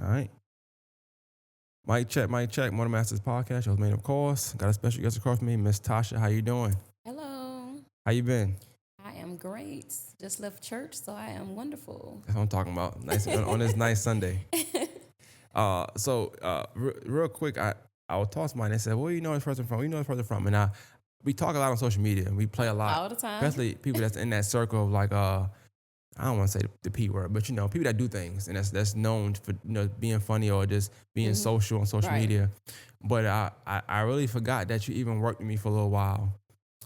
All right. Mic check, mic check. Morning Masters Podcast. Your host, made of course. Got a special guest across from me, Miss Tasha. How you doing? Hello. How you been? I am great. Just left church, so I am wonderful. That's what I'm talking about. Nice on this nice Sunday. Real quick, I was talking to somebody and they said, "Where you know this person from? Where you know this person from?" And we talk a lot on social media. We play a lot All the time. especially people that's in that circle of like I don't want to say the P word, but people that do things and that's known for being funny or just being social on social Right. media. But I really forgot that you even worked with me for a little while,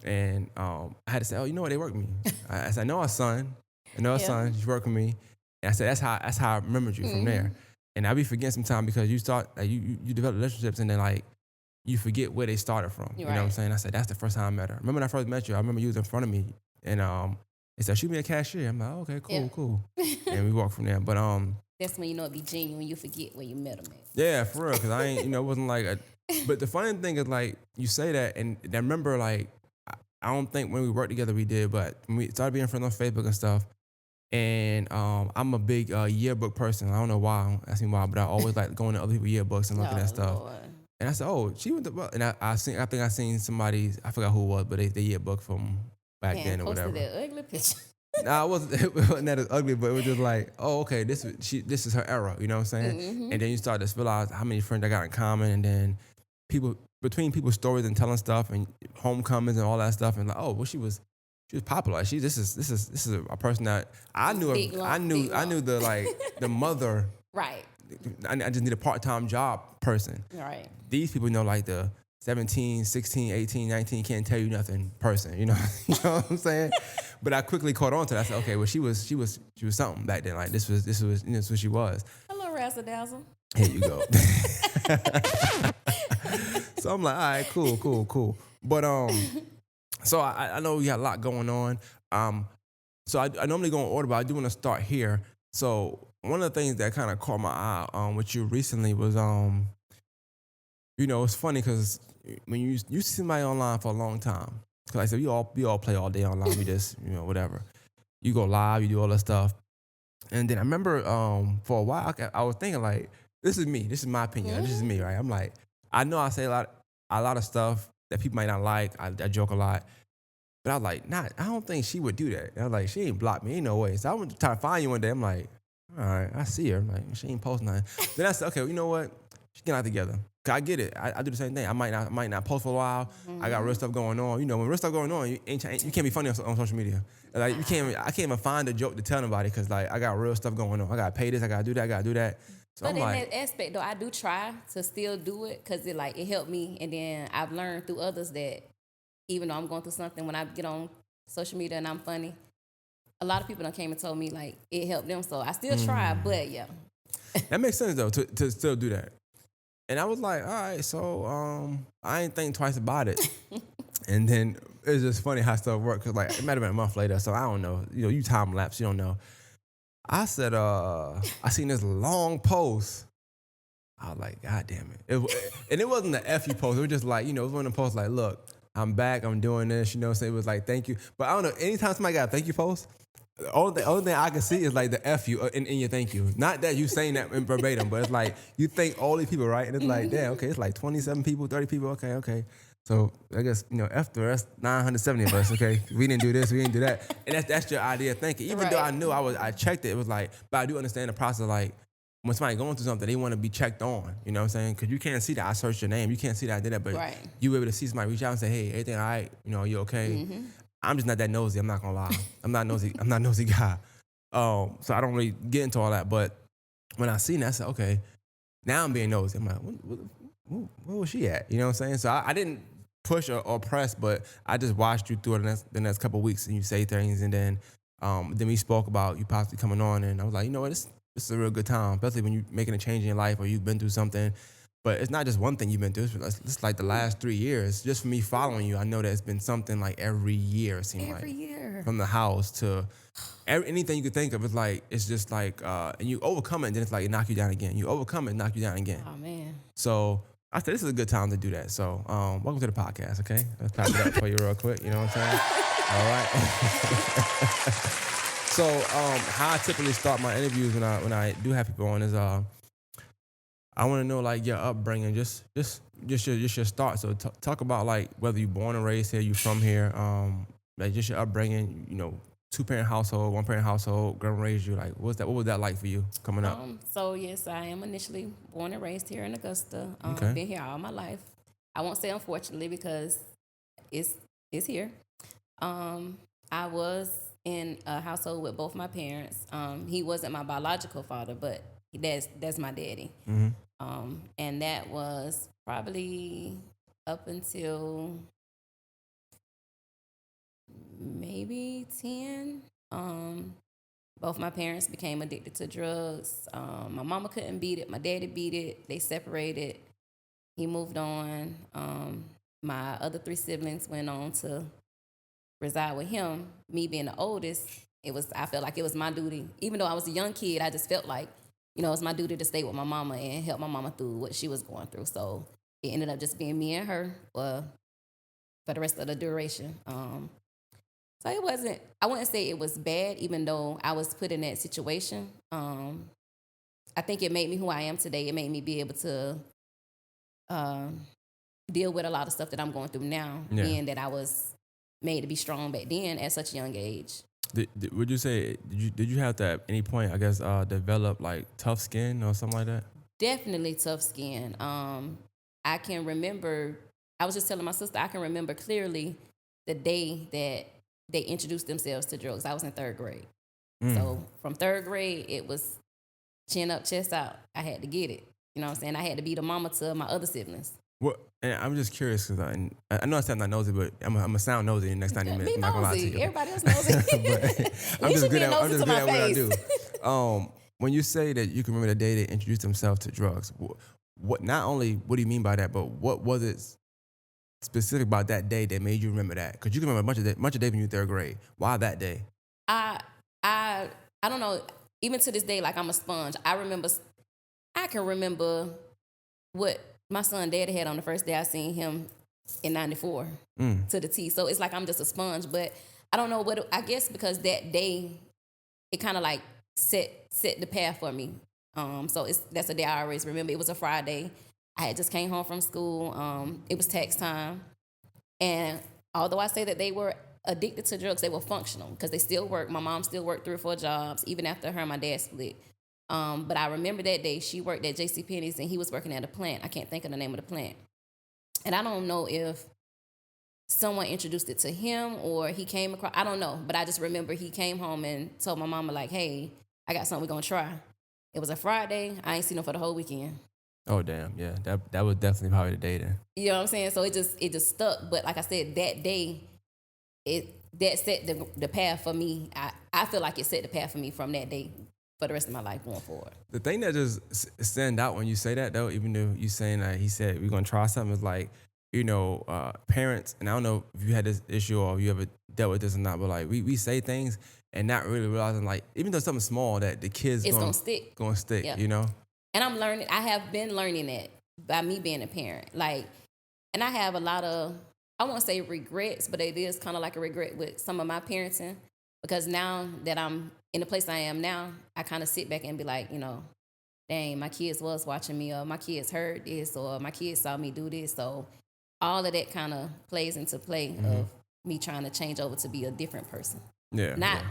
and I had to say, oh, you know what, they worked with me. I said, I know our son, son, you worked with me, and I said that's how I remembered you from there. And I be forgetting sometimes because you start you develop relationships and then like you forget where they started from. You know what I'm saying? I said that's the first time I met her. Remember when I first met you? I remember you was in front of me and they said, shoot me a cashier. I'm like, oh, okay, cool. And we walked from there. But that's when you know it be genuine when you forget where you met them at. yeah, for real. Cause I ain't, it wasn't like but the funny thing is like you say that and I remember like I don't think when we worked together we did, but when we started being friends on Facebook and stuff. And I'm a big yearbook person. I don't know why. I don't ask me why, but I always like going to other people's yearbooks and looking at stuff. Lord. And I said, oh, she went to, and I think I seen somebody, I forgot who it was, but they yearbook from back then or whatever. Posted that ugly picture. Nah, it wasn't that as ugly, but it was just like, oh, okay, this is her era, you know what I'm saying? And then you start to realize how many friends I got in common, and then between people's stories and telling stuff and homecomings and all that stuff, and like, oh, well, she was popular. This is a person that I knew. I knew the like the mother. Right. I just need a part-time job person. Right. These people know like the 17, 16, 18, 19 can't tell you nothing person. You know what I'm saying? But I quickly caught on to that. I said, okay, well she was something back then. Like this was what she was. Hello, Razzle Dazzle. Here you go. So I'm like, all right, cool. But so I know we got a lot going on. So I normally go in order, but I do want to start here. So one of the things that kind of caught my eye with you recently was it's funny because when you see somebody online for a long time, because like I said, we all play all day online. We just whatever. You go live, you do all that stuff, and then I remember for a while I was thinking like, this is me. This is my opinion. This is me, right? I'm like, I know I say a lot of stuff that people might not like. I joke a lot. But I was like, I don't think she would do that. And I was like, she ain't blocked me. Ain't no way. So I went to try to find you one day. I'm like, all right, I see her. I'm like, she ain't posting nothing. Then I said, okay, well, you know what? She get out together. Cause I get it. I do the same thing. I might not post for a while. I got real stuff going on. When real stuff going on, you can't be funny on social media. Like I can't even find a joke to tell nobody because like I got real stuff going on. I gotta pay this. I gotta do that. I gotta do that. So But I'm in like, that aspect, though, I do try to still do it because it helped me. And then I've learned through others that even though I'm going through something, when I get on social media and I'm funny, a lot of people done came and told me, like, it helped them. So I still try, but yeah. that makes sense, though, to still do that. And I was like, all right, so I ain't think twice about it. And then it's just funny how stuff works. Because, like, it might have been a month later, so I don't know. You time lapse, you don't know. I said, I seen this long post. I was like, God damn it. And it wasn't the F you post. It was just like, it was one of the posts like, look, I'm back, I'm doing this, so it was like, thank you. But I don't know, anytime somebody got a thank you post, the only thing I can see is like the F you in your thank you. Not that you saying that in verbatim, but it's like, you thank all these people, right? And it's like, damn, okay, it's like 27 people, 30 people, okay. So I guess, F the rest, 970 of us, okay? We didn't do this, we didn't do that. And that's your idea of thinking. Even though I knew I checked it was like, but I do understand the process, like, when somebody going through something, they want to be checked on. You know what I'm saying? Because you can't see that I searched your name. You can't see that I did that. But you were able to see somebody reach out and say, hey, everything all right? You okay? I'm just not that nosy. I'm not going to lie. I'm not nosy. I'm not a nosy guy. So I don't really get into all that. But when I seen that, I said, okay, now I'm being nosy. I'm like, where was she at? You know what I'm saying? So I didn't push or press, but I just watched you through the next couple of weeks and you say things. And then we spoke about you possibly coming on. And I was like, you know what? This is a real good time, especially when you're making a change in your life or you've been through something. But it's not just one thing you've been through. It's like the last 3 years. Just for me following you, I know that it's been something like every year, it seems like. Every year. From the house to anything you could think of. It's just like, and you overcome it and then it's like it knock you down again. You overcome it and knock you down again. Oh, man. So I said, this is a good time to do that. So welcome to the podcast, okay? Let's clap it up for you real quick. You know what I'm saying? All right. So how I typically start my interviews when I do have people on is I want to know like your upbringing, just your start. So talk about like whether you born and raised here, you from here, like just your upbringing. 2-parent household, 1-parent household, grandma raised you. Like what was that like for you coming up? So yes, I am initially born and raised here in Augusta. Okay. Been here all my life. I won't say unfortunately because it's here. I was in a household with both my parents. He wasn't my biological father, but that's my daddy. And that was probably up until maybe 10. Both my parents became addicted to drugs. My mama couldn't beat it. My daddy beat it. They separated. He moved on. My other 3 siblings went on to reside with him. Me being the oldest, I felt like it was my duty. Even though I was a young kid, I just felt like, it was my duty to stay with my mama and help my mama through what she was going through. So it ended up just being me and her for the rest of the duration. So it wasn't, I wouldn't say it was bad, even though I was put in that situation. I think it made me who I am today. It made me be able to deal with a lot of stuff that I'm going through now, being that I was made to be strong back then at such a young age. Would you say, did you have to at any point, I guess, develop like tough skin or something like that? Definitely tough skin. I can remember, I was just telling my sister, I can remember clearly the day that they introduced themselves to drugs. I was in 3rd grade. So from 3rd grade, it was chin up, chest out. I had to get it. You know what I'm saying? I had to be the mama to my other siblings. Well, and I'm just curious because I know I said I'm not nosy, but I'm a sound nosy in the next 90 minutes. Be I'm not gonna lie to nosy. you. Everybody else nosy. But I'm You just should be good at nosy to my what I face. do. When you say that you can remember the day they introduced themselves to drugs, what not only what do you mean by that, but what was it specific about that day that made you remember that? Because you can remember a bunch of days when you were 3rd grade. Why that day? I don't know. Even to this day, like I'm a sponge. I can remember what my son daddy had on the first day I seen him in 94 to the T. So it's like I'm just a sponge. But I don't know I guess because that day, it kind of like set the path for me. So that's a day I always remember. It was a Friday. I had just came home from school. It was tax time. And although I say that they were addicted to drugs, they were functional because they still worked. My mom still worked 3 or 4 jobs, even after her and my dad split. But I remember that day she worked at JCPenney's and he was working at a plant. I can't think of the name of the plant. And I don't know if someone introduced it to him or he came across, I don't know. But I just remember he came home and told my mama like, hey, I got something we're going to try. It was a Friday. I ain't seen him for the whole weekend. Oh, damn. Yeah, that was definitely probably the day then. You know what I'm saying? So it just stuck. But like I said, that day, that set the path for me. I feel like it set the path for me from that day for the rest of my life going forward. The thing that just stand out when you say that, though, even though you saying that he said we're going to try something, is like, parents, and I don't know if you had this issue or if you ever dealt with this or not, but like we say things and not really realizing, like, even though something small that the kids It's going to stick. Going to stick, Yep. And I'm learning, I have been learning that by me being a parent. Like, and I have a lot of, I won't say regrets, but it is kind of like a regret with some of my parenting. Because now that I'm in the place I am now, I kind of sit back and be like, dang, my kids was watching me, or my kids heard this, or my kids saw me do this. So all of that kind of plays into play of me trying to change over to be a different person. Yeah.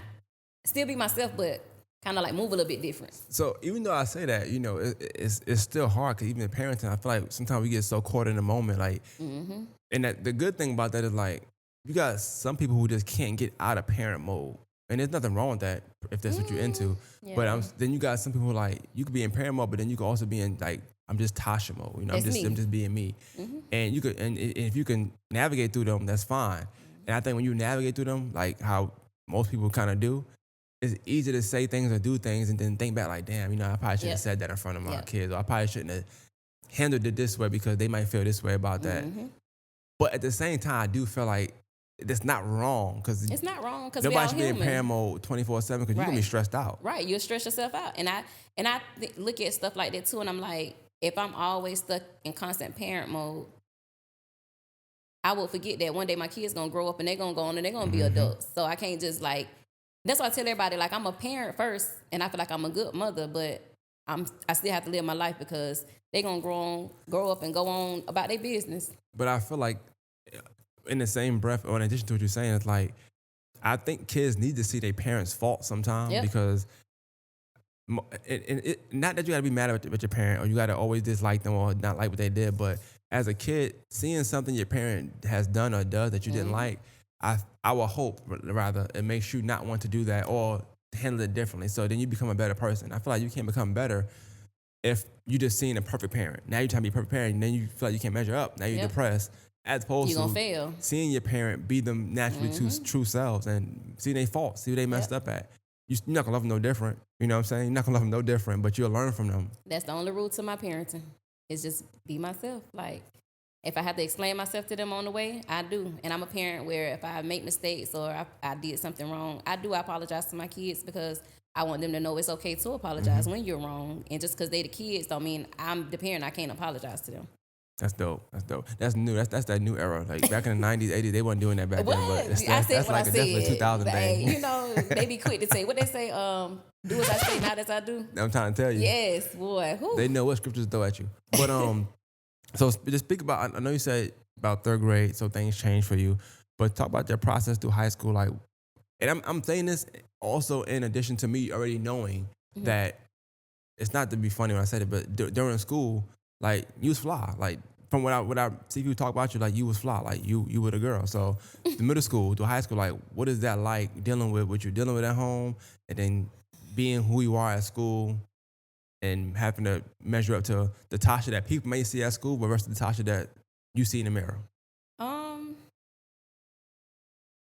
Still be myself, but kind of like move a little bit different. So even though I say that, it's still hard because even in parenting, I feel like sometimes we get so caught in the moment, like, and that the good thing about that is like, you got some people who just can't get out of parent mode. And there's nothing wrong with that if that's what you're into. Yeah. But then you got some people who like, you could be in parent mode, but then you could also be in like, I'm just Tasha mode. I'm just being me. And you could, and if you can navigate through them, that's fine. And I think when you navigate through them, like how most people kind of do, it's easy to say things or do things and then think back like, damn, I probably shouldn't have said that in front of my kids, or I probably shouldn't have handled it this way because they might feel this way about that. But at the same time, I do feel like it's not wrong because it's not wrong because nobody should be in parent mode 24/7 because you're gonna be stressed out. Right, you'll stress yourself out, and I look at stuff like that too, and I'm like, if I'm always stuck in constant parent mode, I will forget that one day my kids gonna grow up and they're gonna go on and they're gonna be adults. So I can't just like. That's why I tell everybody like I'm a parent first, and I feel like I'm a good mother, but I still have to live my life because they gonna grow up and go on about their business. But I feel like in the same breath, or in addition to what you're saying, it's like I think kids need to see their parents' fault sometimes Yep. because not that you gotta be mad at your parent or you gotta always dislike them or not like what they did, but as a kid, seeing something your parent has done or does that you didn't like, I will hope rather it makes you not want to do that or handle it differently. So then you become a better person. I feel like you can't become better if you just seen a perfect parent. Now you're trying to be a perfect parent, and then you feel like you can't measure up. Now you're depressed. As opposed You're to gonna fail. seeing your parent be them naturally true selves and see their faults, see what they messed up at. You're not gonna love them no different. You know what I'm saying? You're not gonna love them no different, but you'll learn from them. That's the only rule to my parenting. Is just be myself. Like, if I have to explain myself to them on the way, I do. And I'm a parent where if I make mistakes or I did something wrong, I apologize to my kids because I want them to know it's okay to apologize when you're wrong. And just because they the kids don't mean I'm the parent, I can't apologize to them. That's dope. That's dope. That's new. That's that new era. Like back in the 90s, 80s, they wasn't doing that back What? then. But I said that's what like I definitely said. 2000 thing. You know, they be quick to say what they say. Do as I say, not as I do. I'm trying to tell you. Yes, boy. Whew. They know what scriptures throw at you. But so just speak about. I know you said about third grade, so things changed for you. But talk about your process through high school, like. And I'm saying this also in addition to me already knowing that it's not to be funny when I said it, but during school, like you was fly. Like from what I see people talk about you, like you was fly, like you were the girl. So the middle school to high school, like what is that like dealing with what you're dealing with at home, and then being who you are at school, and having to measure up to the Tasha that people may see at school, but versus the Tasha that you see in the mirror.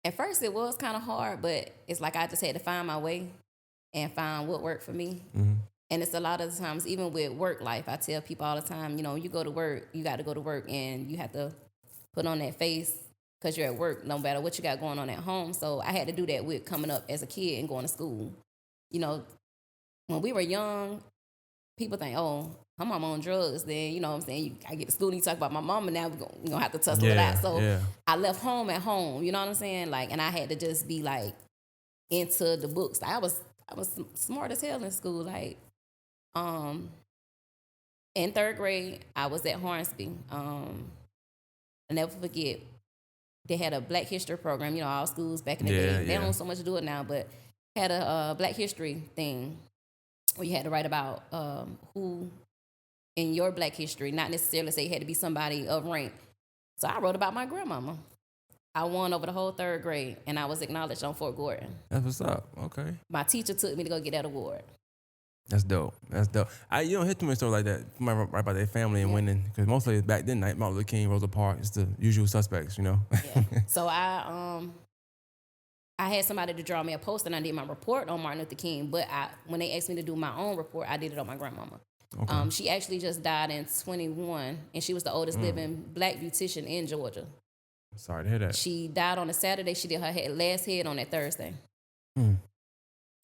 At first it was kind of hard, but it's like I just had to find my way and find what worked for me. And it's a lot of the times, even with work life, I tell people all the time, you know, you go to work, you got to go to work and you have to put on that face because you're at work, no matter what you got going on at home. So I had to do that with coming up as a kid and going to school. You know, when we were young, people think, oh, her mama on drugs, then, you know what I'm saying, I get to school and you talk about my mama, now we're going to have to tussle it out. So I left home at home, you know what I'm saying? Like, and I had to just be like into the books. I was smart as hell in school. Like, in third grade, I was at Hornsby. I'll never forget, they had a Black History program, you know, all schools back in the day. They don't so much do it now, but had a Black History thing where you had to write about who in your Black history, not necessarily say it had to be somebody of rank. So I wrote about my grandmama. I won over the whole third grade, and I was acknowledged on Fort Gordon. That's what's up. Okay. My teacher took me to go get that award. That's dope. That's dope. You don't hear too many stories like that. Right about their family and winning, because mostly back then, like Martin Luther King, Rosa Parks, it's the usual suspects, you know. Yeah. So I had somebody to draw me a poster, and I did my report on Martin Luther King. But when they asked me to do my own report, I did it on my grandmama. Okay. She actually just died in 21, and she was the oldest living Black beautician in Georgia. Sorry to hear that. She died on a Saturday. She did her last head on that Thursday.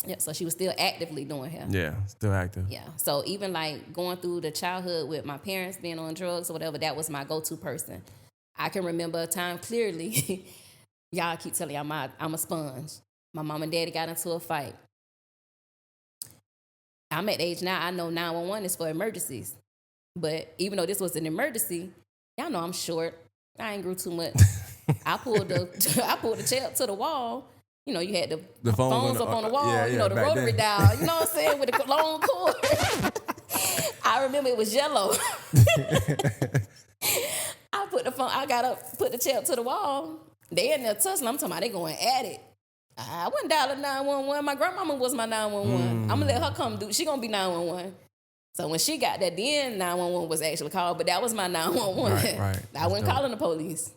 Yeah, so she was still actively doing hair. Yeah, still active. Yeah, so even like going through the childhood with my parents being on drugs or whatever, that was my go-to person. I can remember a time clearly. Y'all keep telling y'all I'm a sponge. My mom and daddy got into a fight. I'm at the age now, I know 911 is for emergencies. But even though this was an emergency, y'all know I'm short. I ain't grew too much. I pulled the chair up to the wall. You know, you had the phones up on the wall, you know, the rotary dial, you know what I'm saying, with the long cord. I remember it was yellow. I got up, put the chair up to the wall. They in there tussling. I'm talking about they going at it. I wasn't dialing 911. My grandmama was my 911. I'm going to let her come do. She going to be 911. So when she got that, then 911 was actually called, but that was my 911. Right. I wasn't calling the police.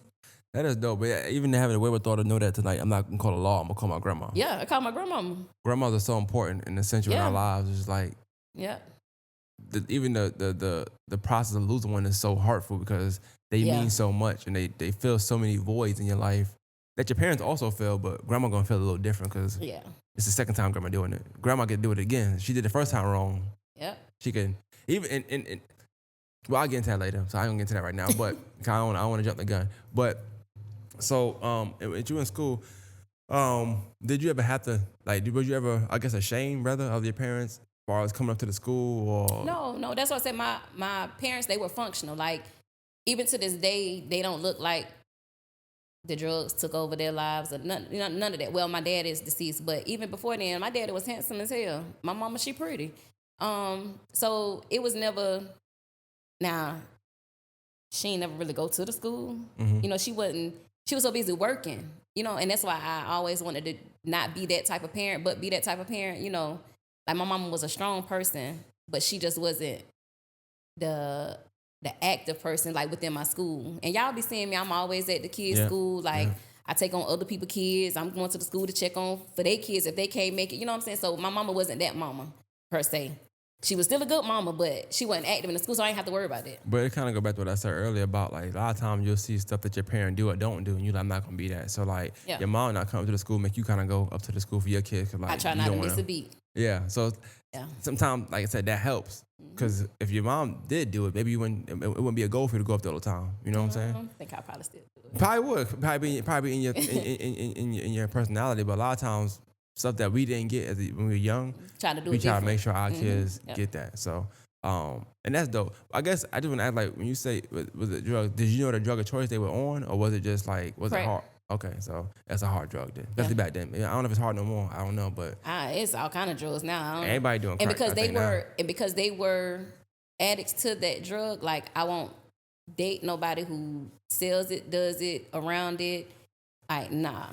That is dope. But yeah, even having the wherewithal to know that tonight, I'm not going to call a law. I'm going to call my grandma. Yeah, I call my grandmama. Grandmas are so important and essential in our lives. It's just like, even the process of losing one is so hurtful because they mean so much and they fill so many voids in your life that your parents also feel, but grandma gonna feel a little different because it's the second time grandma doing it. Grandma can do it again. She did the first time wrong. Yeah. She can even well, I'll get into that later, so I ain't gonna get into that right now. But I don't want to jump the gun. But so when you in school, did you ever have to was you ever, I guess, ashamed rather of your parents far as coming up to the school or? No. That's why I said my parents, they were functional. Like, even to this day, they don't look like the drugs took over their lives or none of that. Well, my dad is deceased, but even before then, my daddy was handsome as hell. My mama, she pretty. So it was never. Now, she ain't never really go to the school. Mm-hmm. You know, she was so busy working. You know, and that's why I always wanted to not be that type of parent, but be that type of parent. You know, like my mama was a strong person, but she just wasn't the active person like within my school. And y'all be seeing me, I'm always at the kids' school. Like, I take on other people's kids. I'm going to the school to check on for their kids if they can't make it. You know what I'm saying? So my mama wasn't that mama per se. She was still a good mama, but she wasn't active in the school, so I didn't have to worry about that. But it kind of go back to what I said earlier about, like, a lot of times you'll see stuff that your parent do or don't do, and you're like, I'm not going to be that. So, like, your mom not coming to the school make you kind of go up to the school for your kids. Like, I try not to miss a beat. Yeah. So, sometimes, like I said, that helps. Because if your mom did do it, maybe it wouldn't be a goal for you to go up there all the time. You know what I'm saying? I think I probably still do it. Probably would. Probably in your in your personality. But a lot of times, stuff that we didn't get when we were young, we try to make sure our kids get that. So, and that's dope. I guess I just want to ask, like, when you say was it drug? Did you know the drug of choice they were on, or was it just like it hard? Okay, so that's a hard drug then. Especially back then. I don't know if it's hard no more. I don't know, but it's all kind of drugs now. Everybody doing crack, and because they were addicts to that drug, like, I won't date nobody who sells it, does it, around it. Like, nah.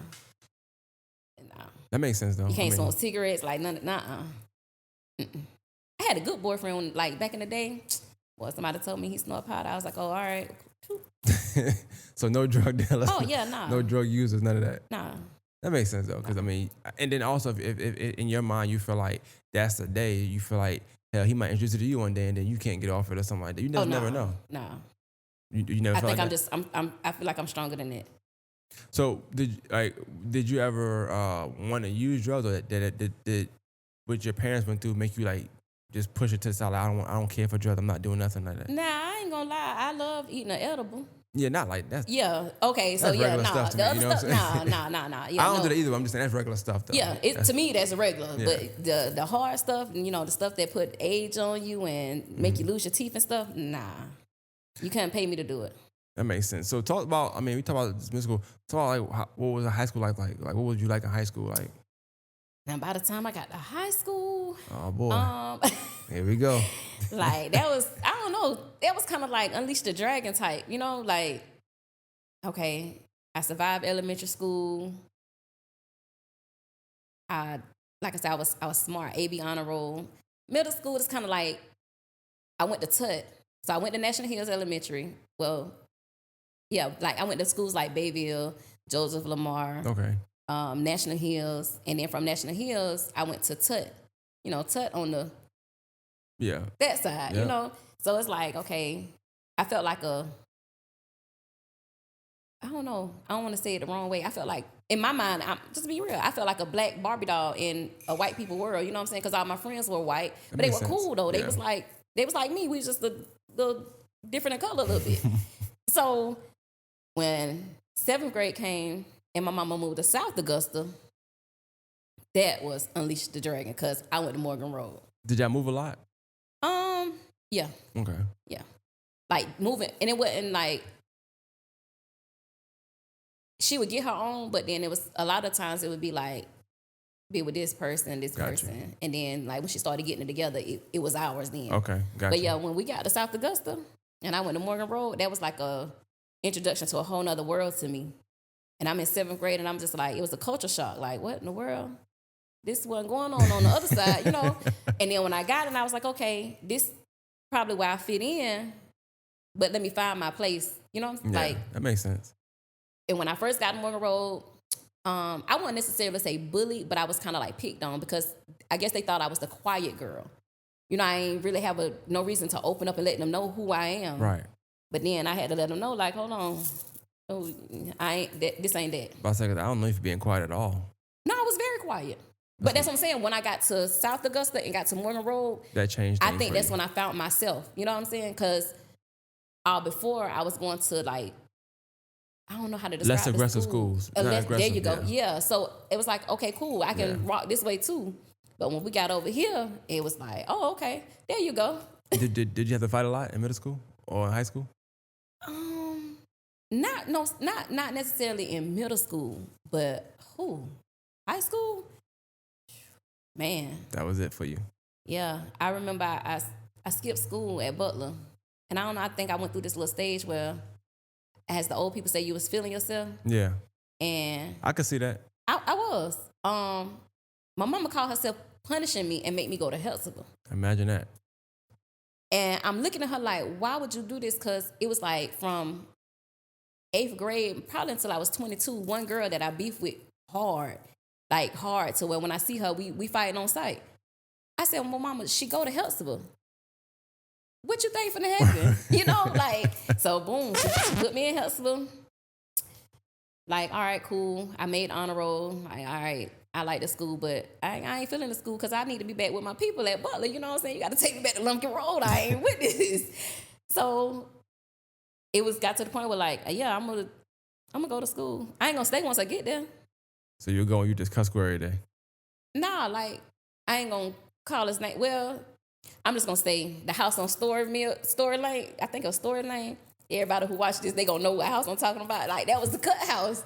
That makes sense though. You can't smoke cigarettes, like none. I had a good boyfriend when, like, back in the day. Well, somebody told me he snort powder. I was like, oh, all right. So no drug dealers. Oh yeah, nah. No drug users, none of that. Nah. That makes sense though, because I mean, and then also if in your mind you feel like that's the day, you feel like hell he might introduce it to you one day and then you can't get off it or something like that. You never know. Nah. You never. I feel like I'm stronger than that. So did you ever want to use drugs, or did what your parents went through make you like just push it to the side? Like, I don't care for drugs. I'm not doing nothing like that. Nah, I ain't gonna lie. I love eating an edible. Yeah, not like that. Yeah. Okay. So that's stuff to me, you know what I'm saying? Nah. Yeah, I don't do that either. But I'm just saying that's regular stuff though. Yeah. To me that's regular. Yeah. But the hard stuff, the stuff that put age on you and make you lose your teeth and stuff, nah. You can't pay me to do it. That makes sense. So talk about. I mean, we talk about this musical. Talk about like what was high school like? Like what was you like in high school? Like. Now, by the time I got to high school, oh boy, here we go. Like that was, I don't know, that was kind of like Unleash the Dragon type, like, okay, I survived elementary school. Like I said, I was smart, AB honor roll. Middle school is kind of like, I went to Tut, so I went to National Hills Elementary. Well, yeah, like I went to schools like Bayville, Joseph Lamar. Okay. National Hills, and then from National Hills, I went to Tut. Tut on the that side. So it's like, okay, I felt like I don't know, I don't want to say it the wrong way. I felt like in my mind, just be real, I felt like a black Barbie doll in a white people world. You know what I'm saying? Because all my friends were white, but they were cool though. They was like me. We was just the different in color a little bit. So when 7th grade came and my mama moved to South Augusta, that was Unleash the Dragon because I went to Morgan Road. Did y'all move a lot? Yeah. Okay. Yeah. Like moving, and it wasn't like she would get her own, but then it was a lot of times it would be like be with this person, and then like when she started getting it together, it was ours then. Okay, gotcha. But yeah, when we got to South Augusta and I went to Morgan Road, that was like a introduction to a whole nother world to me. And I'm in 7th grade, and I'm just like, it was a culture shock. Like, what in the world? This wasn't going on the other side, And then when I got it, I was like, okay, this probably where I fit in, but let me find my place. Like that makes sense. And when I first got to Morgan Road, I wouldn't necessarily say bullied, but I was kind of like picked on because I guess they thought I was the quiet girl. I ain't really have no reason to open up and let them know who I am. Right. But then I had to let them know, like, hold on. Oh, this ain't that. But I don't know if you're being quiet at all. No, I was very quiet. But that's what I'm saying. When I got to South Augusta and got to Morgan Road, that changed. I think that's when I found myself. You know what I'm saying? Because before I was going to like, I don't know how to describe less aggressive schools. There you go. Yeah. So it was like, okay, cool. I can rock this way too. But when we got over here, it was like, oh, okay, there you go. Did you have to fight a lot in middle school or in high school? Not necessarily in middle school, but high school, man. That was it for you. Yeah, I remember I skipped school at Butler, and I don't know. I think I went through this little stage where, as the old people say, you was feeling yourself. Yeah, and I could see that. I was. My mama called herself punishing me and make me go to Helsingborg. Imagine that. And I'm looking at her like, why would you do this? Because it was like from 8th grade, probably until I was 22, one girl that I beefed with hard to where when I see her, we fighting on sight. I said, well, mama, she go to Helsingborg. What you think finna happen? So boom, she put me in Helsingborg. Like, all right, cool. I made honor roll. Like, all right, I like the school, but I ain't feeling the school because I need to be back with my people at Butler. You know what I'm saying? You got to take me back to Lumpkin Road. I ain't with this. So it got to the point where like, yeah, I'm gonna go to school. I ain't gonna stay once I get there. So you just cuss school every day? Nah, like I ain't gonna call his name. Well, I'm just gonna stay the house on Story Lane. I think it was Story Lane. Everybody who watched this, they gonna know what house I'm talking about. Like that was the cut house.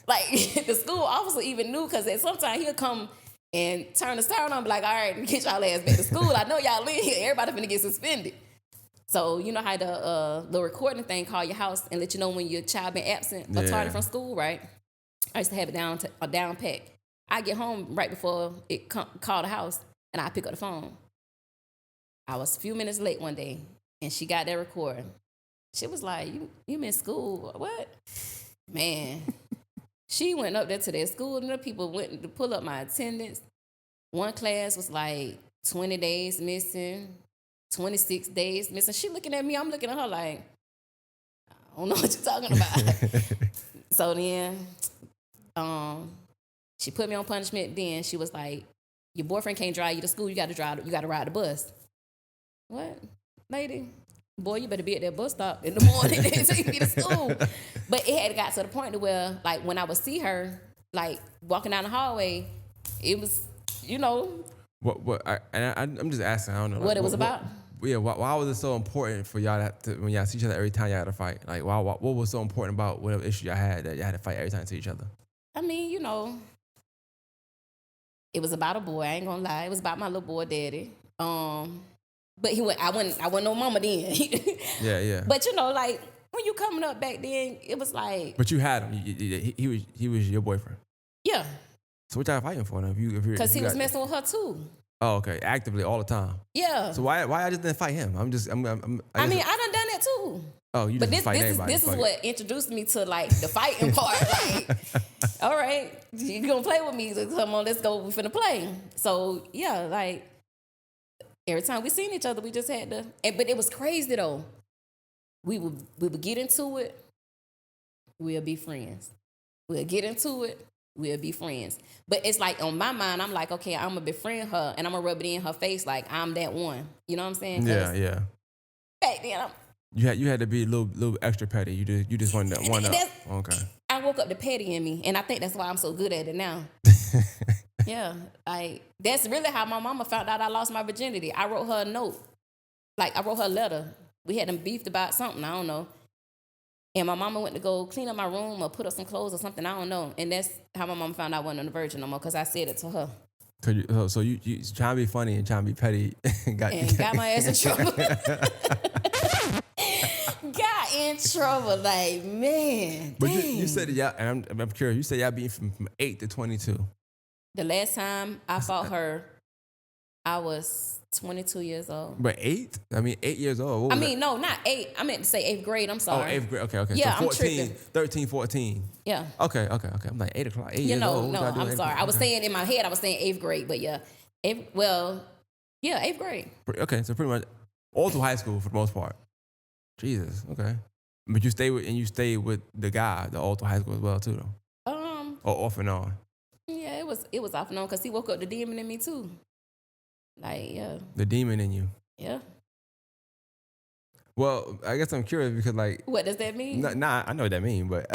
Like the school officer even knew because at sometimes he'll come and turn the siren on and be like, all right, get y'all ass back to school. I know y'all live here. Everybody finna get suspended. So you know how the recording thing call your house and let you know when your child been absent or tardy from school, right? I used to have it down pat. I get home right before it call the house and I pick up the phone. I was a few minutes late one day and she got that recording. She was like, you in school? What? Man, she went up there to their school and the people went to pull up my attendance. One class was like 20 days missing, 26 days missing. She looking at me, I'm looking at her like, I don't know what you're talking about. So then she put me on punishment. Then she was like, your boyfriend can't drive you to school. You got to ride the bus. What? Lady? Boy, you better be at that bus stop in the morning to take me to school. But it had got to the point to where, like, when I would see her, like, walking down the hallway, it was, I'm just asking. I don't know. What it was about? Why was it so important for y'all when y'all see each other every time y'all had to fight? Like, what was so important about whatever issue y'all had that y'all had to fight every time to each other? I mean, it was about a boy. I ain't gonna lie. It was about my little boy daddy. But I wasn't no mama then. Yeah. But like when you coming up back then, it was like. But you had him. He was your boyfriend. Yeah. So what y'all fighting for now? Because he was messing with her too. Oh, okay. Actively all the time. Yeah. So why I just didn't fight him? I done done that too. Oh, you just fight anybody. This is what introduced me to like the fighting part. Like, all right, you gonna play with me? Come on, let's go. We finna play. So yeah, like. Every time we seen each other, we just had to. But it was crazy though. We would get into it. We'll be friends. We'll get into it. We'll be friends. But it's like on my mind, I'm like, okay, I'm gonna befriend her, and I'm gonna rub it in her face like I'm that one. You know what I'm saying? Yeah. Back then, you had to be a little extra petty. You just wanted that one up. Okay. I woke up the petty in me, and I think that's why I'm so good at it now. Yeah, like that's really how my mama found out I lost my virginity. I wrote her a note, like I wrote her a letter. We had them beefed about something, I don't know. And my mama went to go clean up my room or put up some clothes or something, I don't know. And that's how my mama found out I wasn't a virgin no more because I said it to her. So you trying to be funny and trying to be petty got my ass in trouble. Got in trouble, like man. But you said y'all, and I'm curious. You said y'all being from 8 to 22. The last time I fought her, I was 22 years old. But 8? I mean, 8 years old. No, not 8. I meant to say 8th grade. I'm sorry. Oh, 8th grade. Okay. Yeah, so 14, I'm tripping. 13, 14. Yeah. Okay. I'm like 8 o'clock. 8 years old. No, I'm sorry. I was saying in my head, I was saying 8th grade, but yeah. 8th grade. Okay, so pretty much all through high school for the most part. Jesus, okay. But you stayed with the guy, the all through high school as well too, though? Or off and on? Yeah, it was off and on because he woke up the demon in me too. Like, yeah. The demon in you. Yeah. Well, I guess I'm curious because like. What does that mean? Nah, I know what that means, but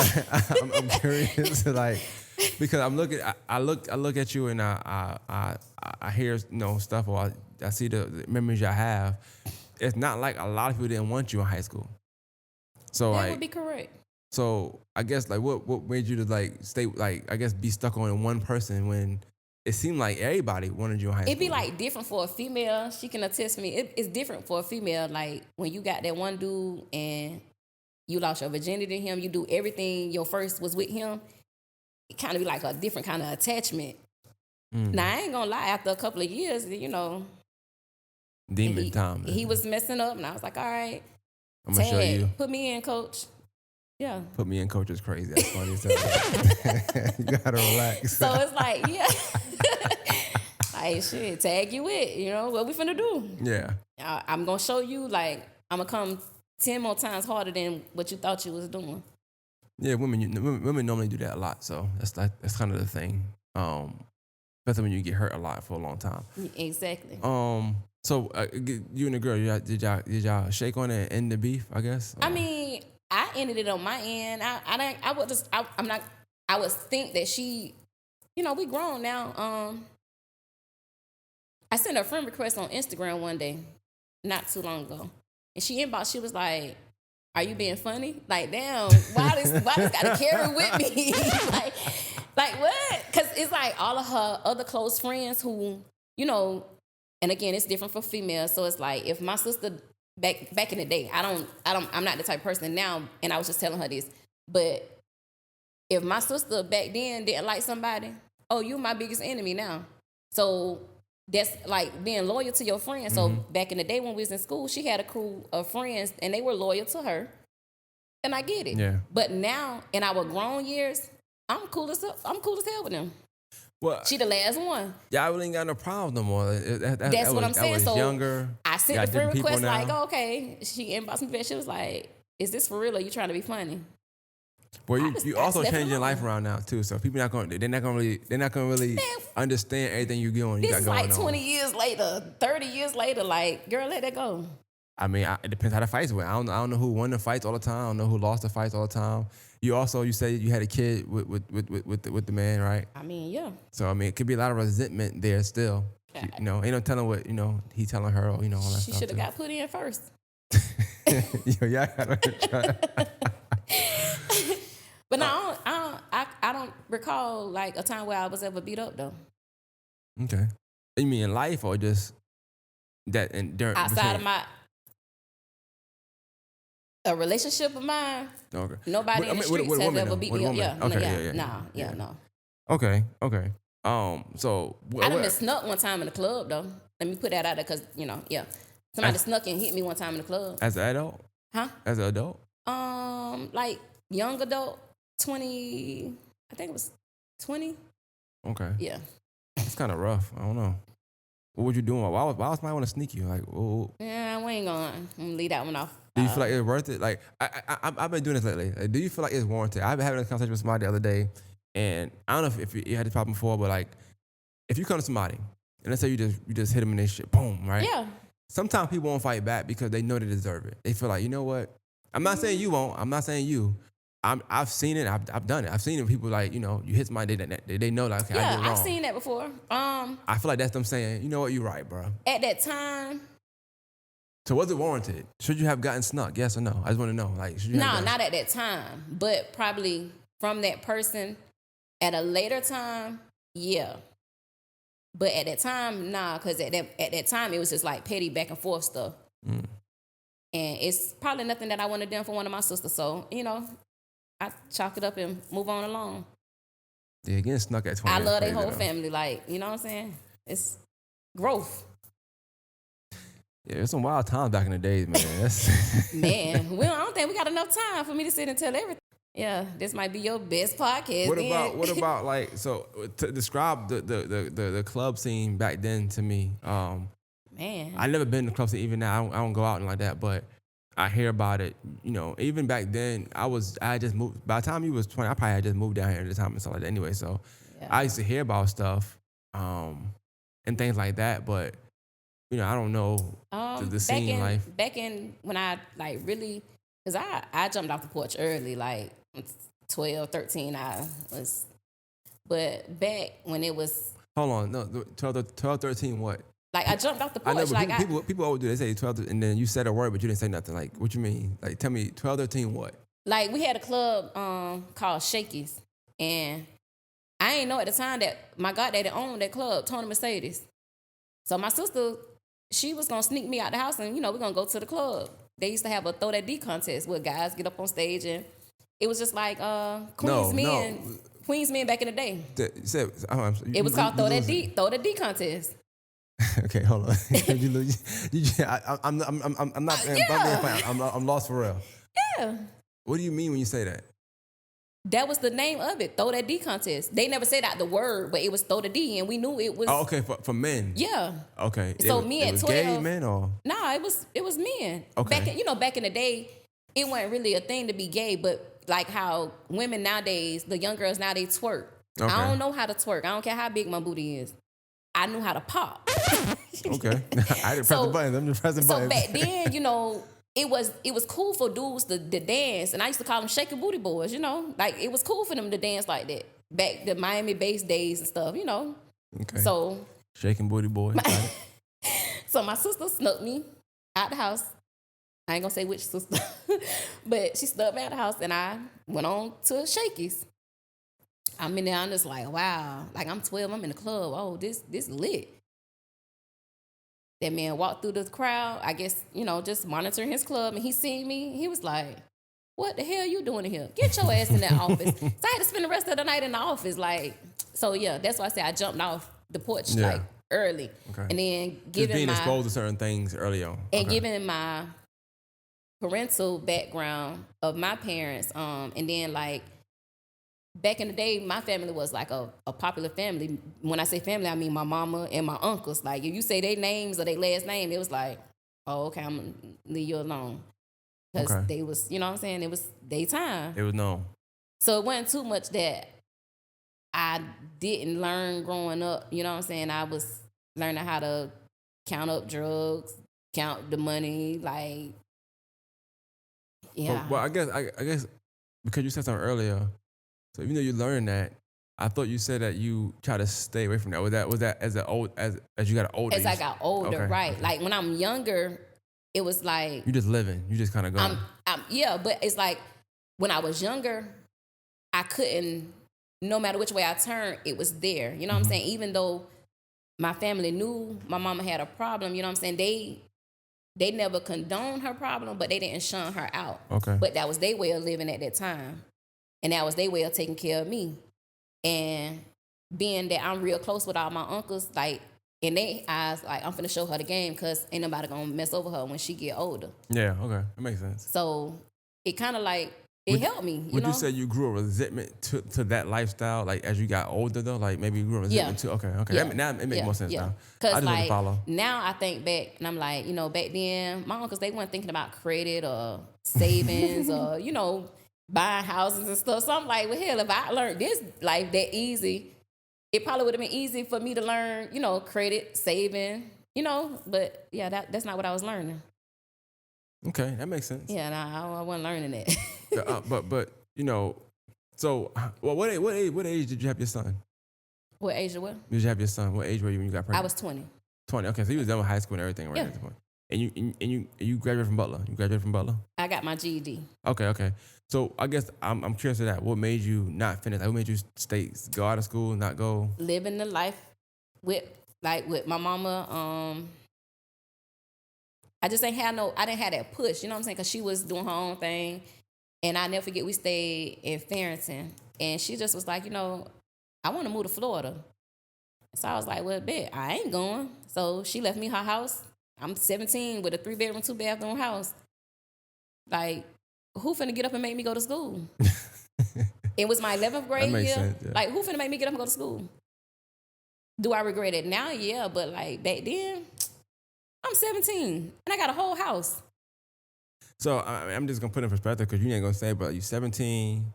I'm curious like because I look at you and I hear stuff, or I see the memories y'all have. It's not like a lot of people didn't want you in high school. So That would be correct. So I guess like what made you to like stay like I guess be stuck on one person when it seemed like everybody wanted you in high school? It'd be like different for a female. She can attest to me. It's different for a female. Like when you got that one dude and you lost your virginity to him, you do everything. Your first was with him. It kind of be like a different kind of attachment. Now I ain't gonna lie. After a couple of years, demon time. He was messing up, and I was like, all right, I'm gonna show you. Put me in, coach. Yeah. Put me in, coach is crazy. That's funny as hell. You gotta relax. So it's like, yeah. Like, shit, tag you with, what we finna do? Yeah. I'm gonna show you, like, I'm gonna come 10 more times harder than what you thought you was doing. Yeah, women normally do that a lot, so that's kind of the thing. Especially when you get hurt a lot for a long time. Exactly. So you and the girl, did y'all shake on it and end the beef? I guess. I mean, I ended it on my end. I would think that she, we grown now. I sent her a friend request on Instagram one day, not too long ago, and she inboxed. She was like, "Are you being funny? Like, damn, why this gotta carry with me? like what? Because it's like all of her other close friends who, and again, it's different for females. So it's like if my sister back in the day, I'm not the type of person now, and I was just telling her this, but if my sister back then didn't like somebody, oh, you my biggest enemy now. So that's like being loyal to your friends. So back in the day when we was in school, she had a crew of friends and they were loyal to her. And I get it. Yeah. But now in our grown years, I'm cool as hell with them. Well, she the last one. Yeah, I really ain't got no problem no more. That's what I'm saying. So younger. I sent the friend request like, oh, okay. She inboxed me back. She was like, is this for real or you trying to be funny? Well, you also changing your life around now too. So people they're not gonna really understand everything you're doing. This is like 20 years later, 30 years later. Like, girl, let that go. I mean, it depends how the fights went. I don't know who won the fights all the time. I don't know who lost the fights all the time. You said you had a kid with the man, right? I mean, yeah. So I mean, it could be a lot of resentment there still. Ain't no telling what he telling her or all that stuff. She should have got put in first. Yeah, I gotta try. But no, I don't recall like a time where I was ever beat up though. Okay, you mean in life or just that and during outside of a relationship of mine? Okay. Nobody in the streets has ever beat me up. Yeah, okay, no. Okay. So I done been snuck one time in the club though. Let me put that out there because somebody snuck and hit me one time in the club. As an adult? Huh? As an adult? Like young adult. 20, I think it was 20. Okay. Yeah. It's kind of rough. I don't know. What were you doing? Why was somebody want to sneak you? Like, oh. Yeah, we ain't going to leave that one off. Do you feel like it's worth it? Like, I've been doing this lately. Like, do you feel like it's warranted? I've been having a conversation with somebody the other day, and I don't know if you had this problem before, but like, if you come to somebody, and let's say you just hit them in their shit, boom, right? Yeah. Sometimes people won't fight back because they know they deserve it. They feel like, you know what? I'm not saying you won't. I'm not saying you. I've seen it. I've done it. I've seen it. People like, you hit somebody, they know like, okay, I did wrong. I've seen that before. I feel like that's them saying, you know what, you're right, bro. At that time. So was it warranted? Should you have gotten snuck? Yes or no? I just want to know. Like, should you have not at that time, but probably from that person at a later time, yeah. But at that time, nah, because at that time it was just like petty back and forth stuff. And it's probably nothing that I would have done for one of my sisters. So, I chalk it up and move on along. Yeah, getting snuck at 20. I love their whole family. Like, you know what I'm saying? It's growth. Yeah, there's some wild times back in the days, man. Man, I don't think we got enough time for me to sit and tell everything. Yeah, this might be your best podcast. What about like, so to describe the club scene back then to me? Man, I never been to the club scene. Even now, I don't go out and like that, but I hear about it. Even back then, I had just moved. By the time you was 20, I probably had just moved down here at the time and stuff like that. Anyway, so I used to hear about stuff and things like that, but I don't know the scene life. Back in when I like really, because I jumped off the porch early, like 12, 13. But back when it was Hold on, no, 12, 13, what? like I jumped off the I porch. know, but Like people always do. They say 12, and then you said a word, but you didn't say nothing. Like, what you mean? Like, tell me, 12, 13, what? like we had a club called Shakey's, and I ain't know at the time that my goddaddy owned that club, Tony Mercedes. So my sister, she was gonna sneak me out the house, and we're gonna go to the club. They used to have a throw that D contest where guys get up on stage, and it was just like Queens men back in the day. It was called throw that D contest. Okay, hold on. I'm not. I'm lost for real. Yeah. What do you mean when you say that? That was the name of it, throw that D contest. They never said out the word, but it was throw the D, and we knew it was. Oh, okay, for men. Yeah. Okay. So me at 12. Gay men or? Nah, it was men. Okay. Back in the day, it wasn't really a thing to be gay, but like how women nowadays, the young girls now they twerk. Okay. I don't know how to twerk. I don't care how big my booty is. I knew how to pop. Okay. I didn't press the buttons. I'm just pressing buttons. So back then, it was cool for dudes to dance, and I used to call them shaking booty boys. Like it was cool for them to dance like that back the Miami Bass days and stuff. Okay. So shaking booty boys. So my sister snuck me out the house. I ain't gonna say which sister, but she snuck me out the house, and I went on to Shakey's. I'm in there, I'm just like, wow. Like I'm 12, I'm in the club. Oh, this lit. That man walked through the crowd, I guess, just monitoring his club, and he seen me. He was like, what the hell you doing in here? Get your ass in that office. So I had to spend the rest of the night in the office. Like, so yeah, that's why I say I jumped off the porch like early. Okay. And then just being exposed to certain things early on. And given my parental background of my parents, and then like back in the day, my family was like a popular family. When I say family, I mean my mama and my uncles. Like, if you say their names or their last name, it was like, oh, okay, I'm going to leave you alone. Because they was, you know what I'm saying? It was their time. It was known. So it wasn't too much that I didn't learn growing up. You know what I'm saying? I was learning how to count up drugs, count the money, like, yeah. Well, I guess because you said something earlier, so even though you learned that, I thought you said that you try to stay away from that. Was that as you got older? As I got older, right? Okay. Like when I'm younger, it was like you just living. You just kind of going. Yeah, but it's like when I was younger, I couldn't. No matter which way I turned, it was there. You know what I'm saying? Even though my family knew my mama had a problem, you know what I'm saying? They never condoned her problem, but they didn't shun her out. Okay. But that was their way of living at that time. And that was their way of taking care of me. And being that I'm real close with all my uncles, like, in their eyes, like, I'm finna show her the game because ain't nobody gonna mess over her when she get older. Yeah, okay. That makes sense. So it kind of like, it helped me, Would you say you grew a resentment to that lifestyle, like, as you got older, though? Like, maybe you grew a resentment too? Okay. Yeah. Now it makes more sense now. Because, like, now I think back, and I'm like, back then, my uncles, they weren't thinking about credit or savings or, buying houses and stuff. So I'm like, well, hell, if I learned this life that easy, it probably would have been easy for me to learn, credit, saving, But, yeah, that's not what I was learning. Okay, that makes sense. Yeah, I wasn't learning that. but so, well, what age did you have your son? What age of what? Did you have your son? What age were you when you got pregnant? I was 20. 20. Okay, so you was done with high school and everything, right? At this point. And you graduated from Butler. You graduated from Butler. I got my GED. Okay. So I guess I'm curious to that. What made you not finish? Like, what made you go out of school, not go? Living the life with my mama. I just I didn't have that push. You know what I'm saying? Because she was doing her own thing, and I never forget we stayed in Farrington, and she just was like, I want to move to Florida. So I was like, well, bet I ain't going. So she left me her house. I'm 17 with a 3-bedroom, 2-bathroom house. Like, who finna get up and make me go to school? It was my 11th grade year. Sense, yeah. Like, who finna make me get up and go to school? Do I regret it now? Yeah, but like back then, I'm 17 and I got a whole house. So I'm just gonna put it in perspective because you ain't gonna say, but you're 17.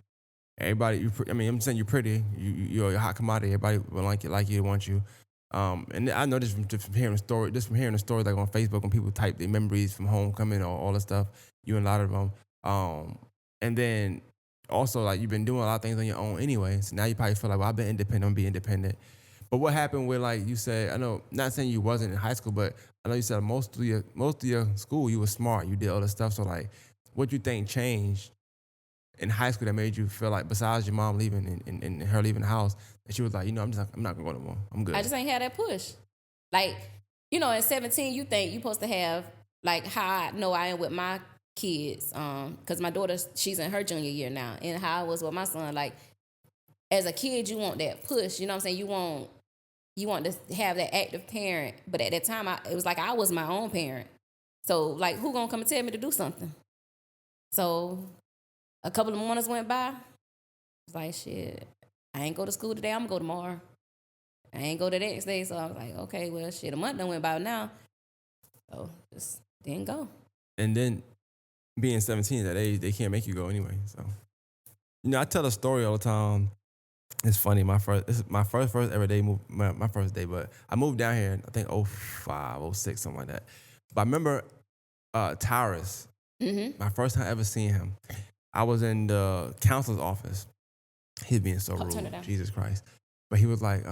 Everybody, I'm saying you're pretty. You're a hot commodity. Everybody will like you, want you. And I know this from hearing the story. Just from hearing the story, like on Facebook, when people type their memories from homecoming or all that stuff. You and a lot of them. And then also like you've been doing a lot of things on your own anyway. So now you probably feel like, well, I've been independent, I'm gonna be independent. But what happened with, like you said, I know, not saying you wasn't in high school, but I know you said most of your school you were smart, you did all this stuff. So like, what you think changed in high school that made you feel like, besides your mom leaving and her leaving the house, that she was like, I'm not gonna go no more. I'm good. I just ain't had that push. Like, at 17, you think you're supposed to have, like, how I know I am with my kids, because my daughter, she's in her junior year now, and how I was with my son, like, as a kid, you want that push, you know what I'm saying? You want to have that active parent, but at that time, it was like I was my own parent. So, like, who gonna come and tell me to do something? So, a couple of mornings went by. I was like, shit, I ain't go to school today. I'm gonna go tomorrow. I ain't go the next day. So I was like, okay, well, shit, a month done went by now. So just didn't go. And then being 17 at that age, they can't make you go anyway. So, I tell a story all the time. It's funny. This is my first ever day move. My first day, but I moved down here. I think 05, 06, something like that. But I remember Tyrus. Mm-hmm. My first time ever seeing him. I was in the counselor's office. He's being so rude. Jesus Christ. But he was like,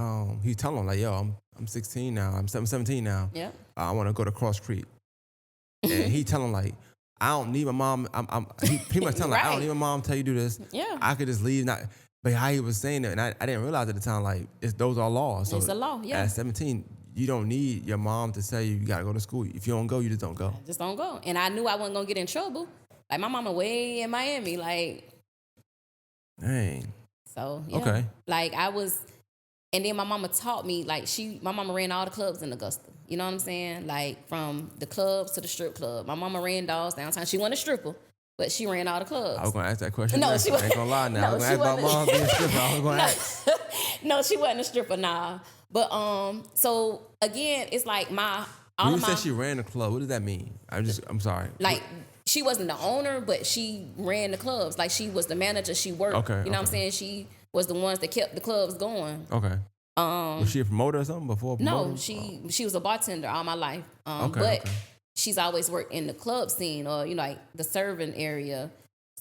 he was telling him like, yo, I'm 16 now. I'm 17 now. Yeah. I want to go to Cross Creek. And he telling him like, I don't need my mom. He pretty much telling right. like, I don't need my mom to tell you do this. Yeah. I could just leave. But how he was saying it, and I didn't realize at the time, like, those are laws. So it's a law, yeah. At 17, you don't need your mom to tell you got to go to school. If you don't go, you just don't go. Just don't go. And I knew I wasn't going to get in trouble. Like, my mama way in Miami, like. Dang. So, yeah. Okay. Like, and then my mama taught me, like, my mama ran all the clubs in Augusta. You know what I'm saying? Like, from the clubs to the strip club. My mama ran dolls downtown. She wasn't a stripper. But she ran all the clubs. I was going to ask that question. No, she wasn't. I ain't going to lie now. No, I was going to ask about mom being a stripper. I was going to ask. No, she wasn't a stripper, nah. But, so, again, it's like when you said she ran the club, what does that mean? I'm sorry. Like, she wasn't the owner, but she ran the clubs. Like, she was the manager. She worked. Okay. You know what I'm saying? She was the ones that kept the clubs going. Okay. Was she a promoter or something before? No, she was a bartender all my life. But she's always worked in the club scene or, like the serving area.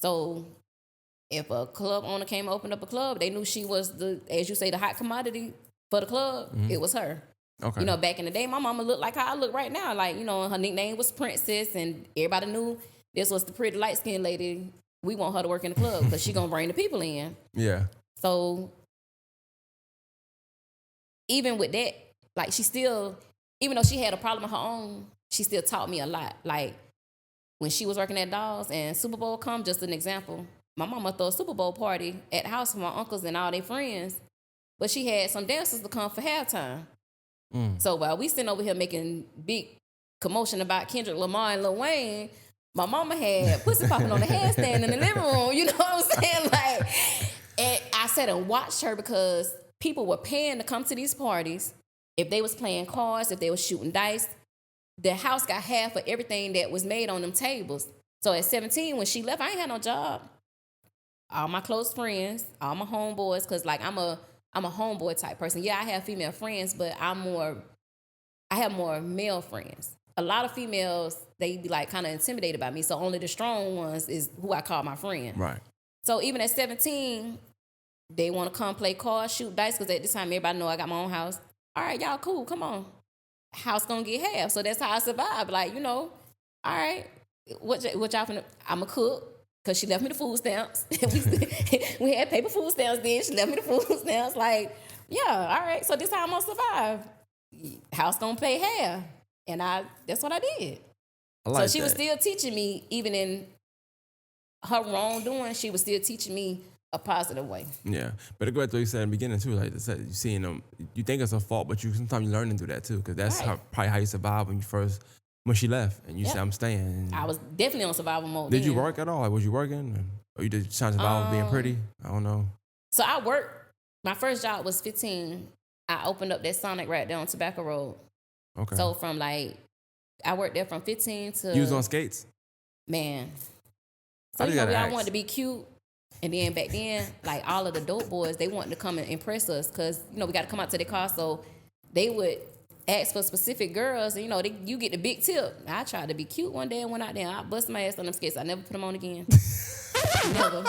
So if a club owner came and opened up a club, they knew she was as you say, the hot commodity for the club. Mm-hmm. It was her. Okay. Back in the day, my mama looked like how I look right now. Like, her nickname was Princess, and everybody knew this was the pretty light-skinned lady. We want her to work in the club because she going to bring the people in. Yeah. So even with that, like, she still, even though she had a problem of her own, she still taught me a lot. Like, when she was working at Dolls and Super Bowl come, just an example, my mama threw a Super Bowl party at the house for my uncles and all their friends, but she had some dancers to come for halftime. So while we sitting over here making big commotion about Kendrick Lamar and Lil Wayne, my mama had pussy popping on the handstand in the living room. You know what I'm saying? Like, and I sat and watched her because people were paying to come to these parties. If they was playing cards, if they was shooting dice, the house got half of everything that was made on them tables. So at 17, when she left, I ain't had no job. All my close friends, all my homeboys, because like I'm a homeboy type person. Yeah, I have female friends, but I have more male friends. A lot of females, they be like kind of intimidated by me. So only the strong ones is who I call my friend. Right. So even at 17, they want to come play cards, shoot dice, because at this time, everybody know I got my own house. All right, y'all cool, come on. House gonna get half. So that's how I survive. Like, all right, what y'all finna, I'm a cook, because she left me the food stamps. we had paper food stamps then. She left me the food stamps. Like, yeah, all right, so this how I'm gonna survive. House gonna pay half. And that's what I did. So she was still teaching me, even in her wrongdoing, she was still teaching me a positive way. Yeah, but to go back to what you said in the beginning too, like you seeing them, you think it's a fault, but sometimes you learn through that too, because that's probably how you survived when she left, and you said I'm staying. I was definitely on survival mode. Did you work at all? Like, was you working, or you just trying to survive being pretty? I don't know. So I worked. My first job was 15. I opened up that Sonic right there on Tobacco Road. Okay. So from I worked there from 15 to. You was on skates? Man. So I wanted to be cute. And then back then, like all of the dope boys, they wanted to come and impress us because, we got to come out to their car. So they would ask for specific girls and, you get the big tip. I tried to be cute one day and went out there. I bust my ass on them skates. I never put them on again. Never.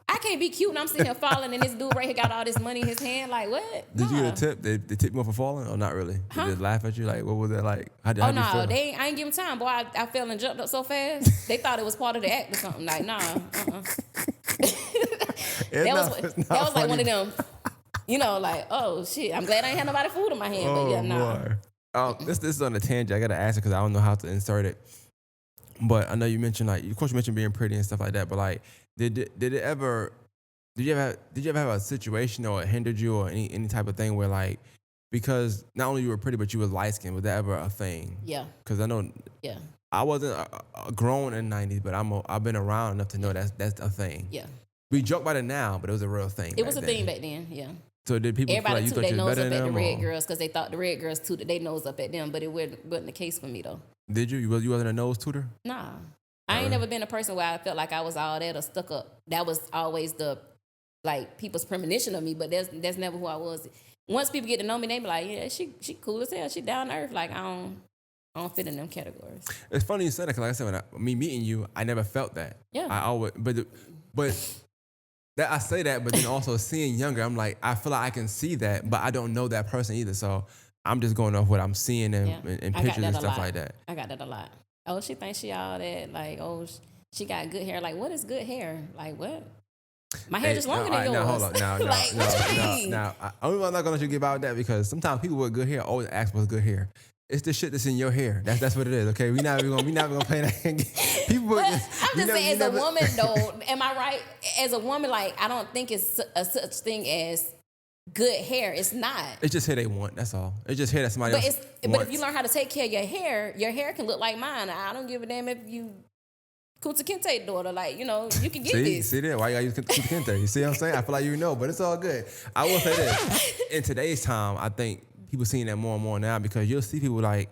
I can't be cute and I'm sitting here falling and this dude right here got all this money in his hand. Like, what? Did you Nah. get a tip? They tip you up for falling or not really? Huh? Did they laugh at you? Like, what was that like? How Oh, did you no, feel? I ain't give them time. Boy, I fell and jumped up so fast. They thought it was part of the act or something. Like, nah. That was like one of them, like, oh, shit. I'm glad I ain't had nobody food in my hand. But yeah, nah. Boy. This is on a tangent. I got to ask it because I don't know how to insert it. But I know you mentioned, like, of course you mentioned being pretty and stuff like that. But, like, did you ever have a situation or it hindered you or any type of thing where, like, because not only you were pretty, but you were light-skinned, was that ever a thing? Yeah. Because I know I wasn't grown in the 90s, but I've been around enough to know that's a thing. Yeah. We joke about it now, but it was a real thing. It was a thing back then, yeah. So did people Everybody feel like you took thought their you was nose better up than at the them? red girls because they thought the red girls tooted their nose up at them, but it wasn't the case for me, though. Did you? You wasn't a nose tutor? Nah. I ain't never been a person where I felt like I was all that or stuck up. That was always people's premonition of me, but that's never who I was. Once people get to know me, they be like, yeah, she cool as hell. She down to earth. Like, I don't fit in them categories. It's funny you said that because, like I said, when me meeting you, I never felt that. Yeah. I always, but that I say that, but then also seeing younger, I'm like, I feel like I can see that, but I don't know that person either. So I'm just going off what I'm seeing in pictures and stuff like that. I got that a lot. Oh, she thinks she all that. Like, oh, she got good hair. Like, what is good hair? Like, what? My hair just longer than yours. Now, hold on. Now, like, what you mean? I'm not gonna let you give out that because sometimes people with good hair always ask what's good hair. It's the shit that's in your hair. That's what it is. Okay, we not even gonna play that game. People. But I'm just saying, as a woman, though, am I right? As a woman, like, I don't think it's a such thing as good hair. It's not. It's just hair they want. That's all. It's just hair that somebody else wants. But if you learn how to take care of your hair can look like mine. I don't give a damn if you Kunta Kinte's daughter. Like, you can get this. See that? Why you gotta use Kunta Kinte? You see what I'm saying? I feel like but it's all good. I will say this. In today's time, I think people seeing that more and more now because you'll see people like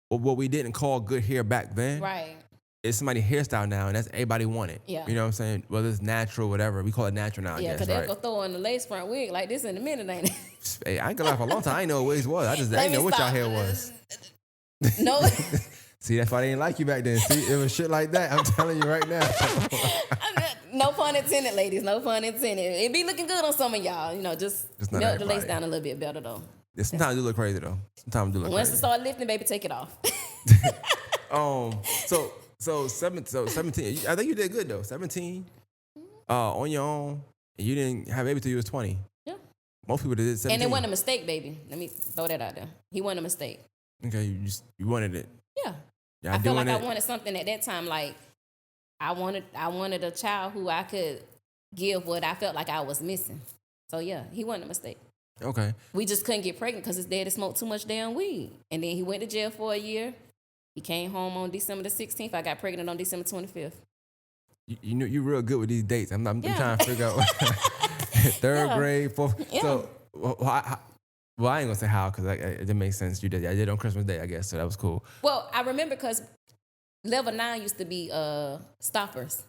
what we didn't call good hair back then. Right. It's somebody's hairstyle now, and that's everybody want it. Yeah. You know what I'm saying? Whether it's natural, whatever. We call it natural now, I guess, because they'll go throw in the lace front wig like this in a minute, ain't it? Hey, I ain't gonna lie for a long time. I ain't know what wigs was. I didn't know what y'all hair was. No. See, that's why they didn't like you back then. See, it was shit like that. I'm telling you right now. No pun intended, ladies. No pun intended. It be looking good on some of y'all. Just melt the lace down a little bit better, though. Yeah, sometimes you look crazy, though. Sometimes you look Once crazy. it start lifting, baby, take it off. So 17. I think you did good though. 17, on your own, and you didn't have a baby till you was 20. Yeah. Most people did 17. And it wasn't a mistake, baby. Let me throw that out there. He wasn't a mistake. Okay, you wanted it. Yeah. Y'all I felt like doing I wanted something at that time. Like I wanted a child who I could give what I felt like I was missing. So yeah, he wasn't a mistake. Okay. We just couldn't get pregnant because his daddy smoked too much damn weed. And then he went to jail for a year. He came home on December the 16th. I got pregnant on December 25th. You know you're real good with these dates. I'm trying to figure out third grade, fourth. Yeah. So I ain't gonna say how because it didn't make sense. I did on Christmas Day, I guess. So that was cool. Well, I remember because level 9 used to be stoppers,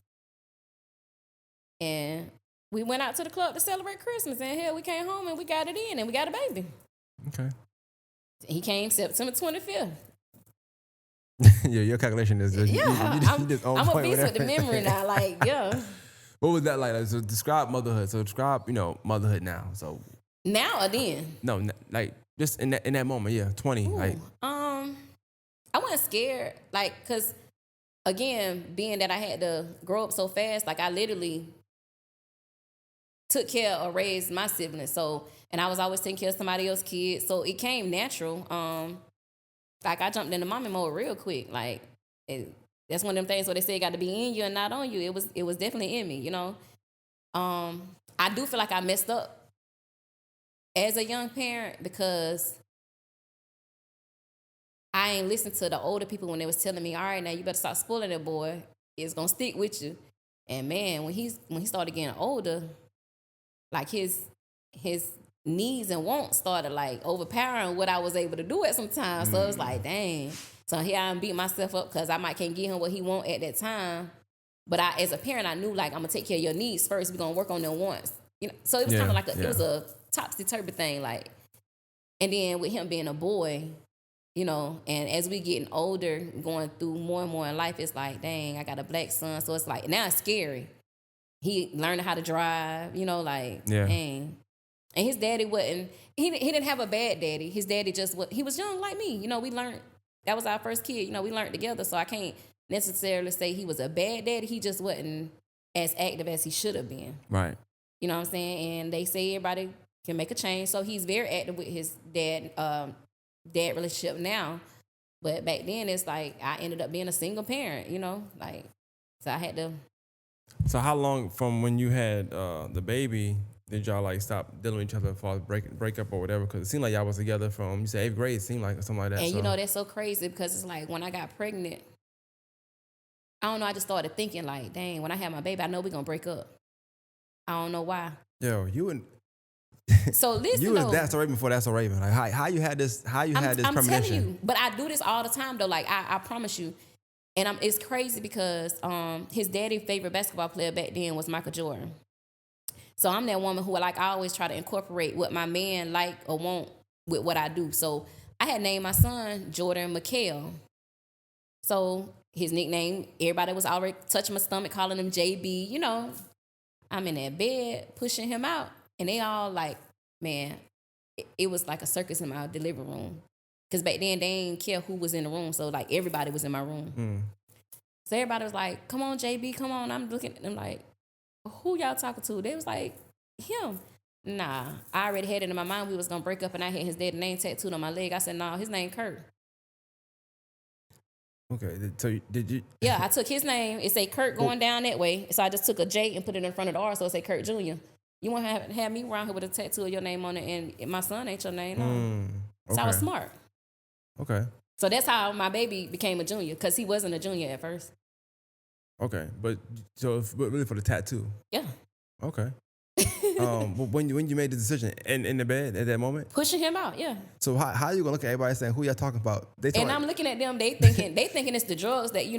and we went out to the club to celebrate Christmas. And hell, we came home and we got it in, and we got a baby. Okay. He came September 25th. Yeah, your calculation is I'm a beast with the memory now. Like, yeah. What was that like? So describe motherhood. So describe, motherhood now. So now or then? No, like just in that moment. Yeah, 20. Ooh, like, I wasn't scared. Like, cause again, being that I had to grow up so fast, like I literally took care or raised my siblings. So, and I was always taking care of somebody else's kids. So it came natural. Like I jumped into mommy mode real quick. Like that's one of them things where they say it got to be in you and not on you. It was definitely in me, I do feel like I messed up as a young parent because I ain't listened to the older people when they was telling me, all right, now you better stop spoiling that boy. It's gonna stick with you. And man, when he started getting older, like his needs and wants started like overpowering what I was able to do at some time. So it was like, dang. So here I'm beating myself up because I might can't give him what he want at that time. But as a parent, I knew like I'm gonna take care of your needs first. We're gonna work on them wants. So it was kind of like it was a topsy-turvy thing. Like, and then with him being a boy, and as we getting older, going through more and more in life, it's like, dang, I got a black son. So it's like now it's scary. He learned how to drive, like, Yeah. dang. And his daddy wasn't, he didn't have a bad daddy. His daddy just, he was young like me. We learned, that was our first kid. We learned together. So I can't necessarily say he was a bad daddy. He just wasn't as active as he should have been. Right. You know what I'm saying? And they say everybody can make a change. So he's very active with his dad relationship now. But back then, it's like I ended up being a single parent, like, so I had to. So how long from when you had the baby did y'all like stop dealing with each other for break up or whatever? Because it seemed like y'all was together from, you said 8th grade, it seemed like something like that. And that's so crazy because it's like when I got pregnant, I don't know, I just started thinking like, dang, when I have my baby, I know we're going to break up. I don't know why. Yo, you and so listen, you was That's a Raven before That's a Raven. Like how you had this premonition? I'm telling you, but I do this all the time though. Like I promise you. And it's crazy because his daddy's favorite basketball player back then was Michael Jordan. So I'm that woman who like I always try to incorporate what my man like or want with what I do. So I had named my son Jordan McHale. So his nickname, everybody was already touching my stomach, calling him JB. I'm in that bed pushing him out, and they all like, man, it was like a circus in my delivery room. Because back then, they didn't care who was in the room. So, like, everybody was in my room. So, everybody was like, come on, JB, come on. I'm looking at them like, who y'all talking to? They was like, him. Nah, I already had it in my mind we was going to break up, and I had his dad's name tattooed on my leg. I said, no, his name Kurt. Okay, so did you? Yeah, I took his name. It say Kurt going down that way. So, I just took a J and put it in front of the R, so it say Kurt Jr. You want to have me around here with a tattoo of your name on it, and my son ain't your name. No. Okay. So, I was smart. Okay. So that's how my baby became a junior, because he wasn't a junior at first. Okay, but really for the tattoo. Yeah. Okay. But when you made the decision in the bed at that moment, pushing him out, yeah. So how you gonna look at everybody saying who y'all talking about? And I'm looking at them. They thinking it's the drugs that the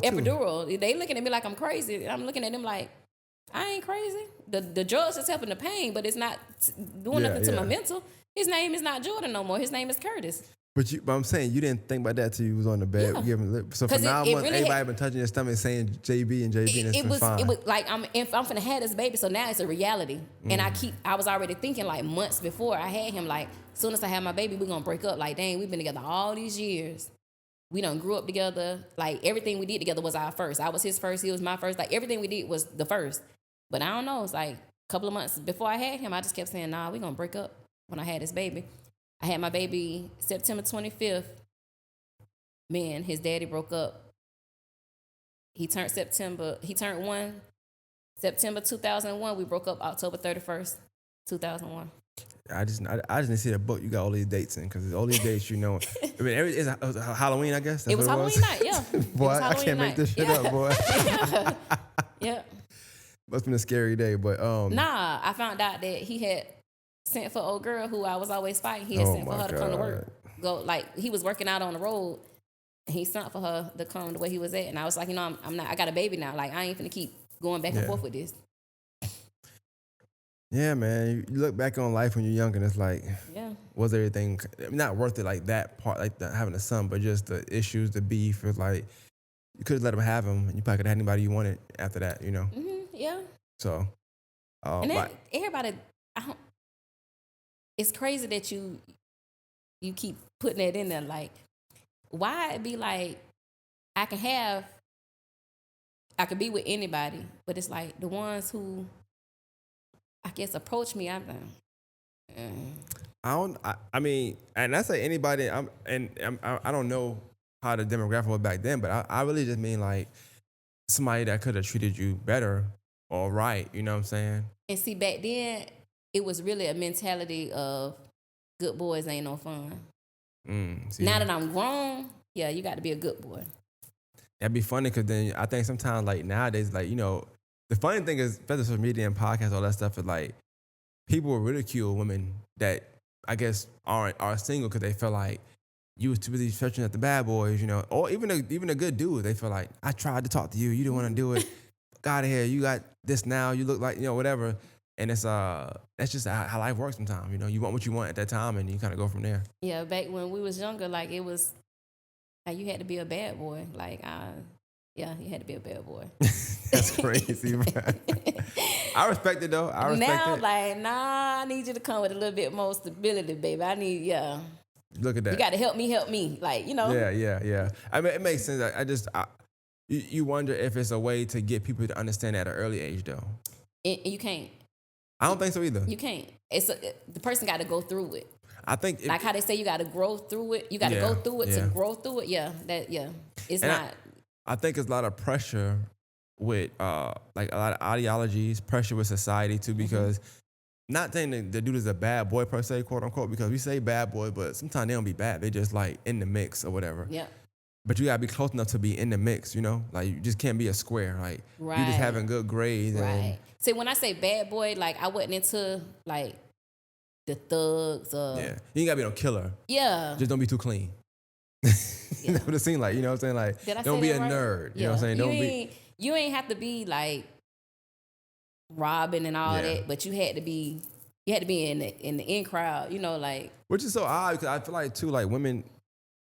epidural. They looking at me like I'm crazy. I'm looking at them like I ain't crazy. The drugs is helping the pain, but it's not doing nothing to my mental. His name is not Jordan no more. His name is Curtis. But I'm saying you didn't think about that till you was on the bed giving lip. So for 9 months, really everybody been touching your stomach saying JB and JB, and it's fine. It was like I'm finna have this baby, so now it's a reality. And I was already thinking like months before I had him, like as soon as I have my baby, we're gonna break up. Like dang, we've been together all these years. We done grew up together. Like everything we did together was our first. I was his first, he was my first. Like everything we did was the first. But I don't know. It's like a couple of months before I had him, I just kept saying, nah, we're gonna break up. When I had this baby, I had my baby September 25th. Man, his daddy broke up. He turned 1 September 2001. We broke up October 31st, 2001. I just didn't see the book you got all these dates in, because all these dates, I mean, it was Halloween, I guess. It was Halloween night, yeah. Boy, I can't make this shit up, boy. Yeah. Must have been a scary day, but Nah, I found out that he had sent for old girl who I was always fighting. He had sent for her to come to work. He was working out on the road, and he sent for her to come to where he was at. And I was like, I'm not. I got a baby now. Like I ain't finna keep going back and forth with this. Yeah, man. You look back on life when you're young, and it's like, was everything not worth it? Like that part, like having a son, but just the issues, the beef. It's like you could have let him have him, and you probably could have had anybody you wanted after that. Yeah. So, and then everybody. It's crazy that you keep putting that in there. Like, why it be like I can be with anybody, but it's like the ones who I guess approach me. I mean, and I say anybody. I don't know how the demographic was back then, but I really just mean like somebody that could have treated you better or right. You know what I'm saying? And see, back then, it was really a mentality of good boys ain't no fun. Now that I'm grown, you got to be a good boy. That'd be funny, because then I think sometimes, like nowadays, like, the funny thing is, especially social media and podcasts, all that stuff, is like people will ridicule women that I guess are single because they feel like you was too busy searching at the bad boys, or even a good dude. They feel like, I tried to talk to you, you didn't want to do it. Got here, you got this now, you look like, whatever. And it's that's just how life works sometimes. You want what you want at that time, and you kind of go from there. Yeah, back when we was younger, like it was like you had to be a bad boy. Like Yeah, he had to be a bad boy. That's crazy, bro. I respect it though. I respect Now, it. like, nah, I need you to come with a little bit more stability, baby. I need, yeah. Look at that. You got to help me. Like, you know. Yeah. I mean, it makes sense. You wonder if it's a way to get people to understand at an early age, though. And you can't. I don't think so either. You can't. The person got to go through it. I think Like how they say you got to grow through it. You got to go through it to grow through it. Yeah, it's and not. I think it's a lot of pressure with like a lot of ideologies, pressure with society too, because not saying that the dude is a bad boy per se, quote unquote, because we say bad boy, but sometimes they don't be bad. They just like in the mix or whatever. Yeah. But you gotta be close enough to be in the mix, you know? Like you just can't be a square. Like you just having good grades. Right. See, when I say bad boy, like I wasn't into like the thugs or you ain't gotta be no killer. Yeah. Just don't be too clean. That's what it seemed like, you know what I'm saying? Like don't be a nerd. You know what I'm saying? You ain't have to be like robbing and all that, but you had to be in the in crowd, you know, like. Which is so odd because I feel like too, like women,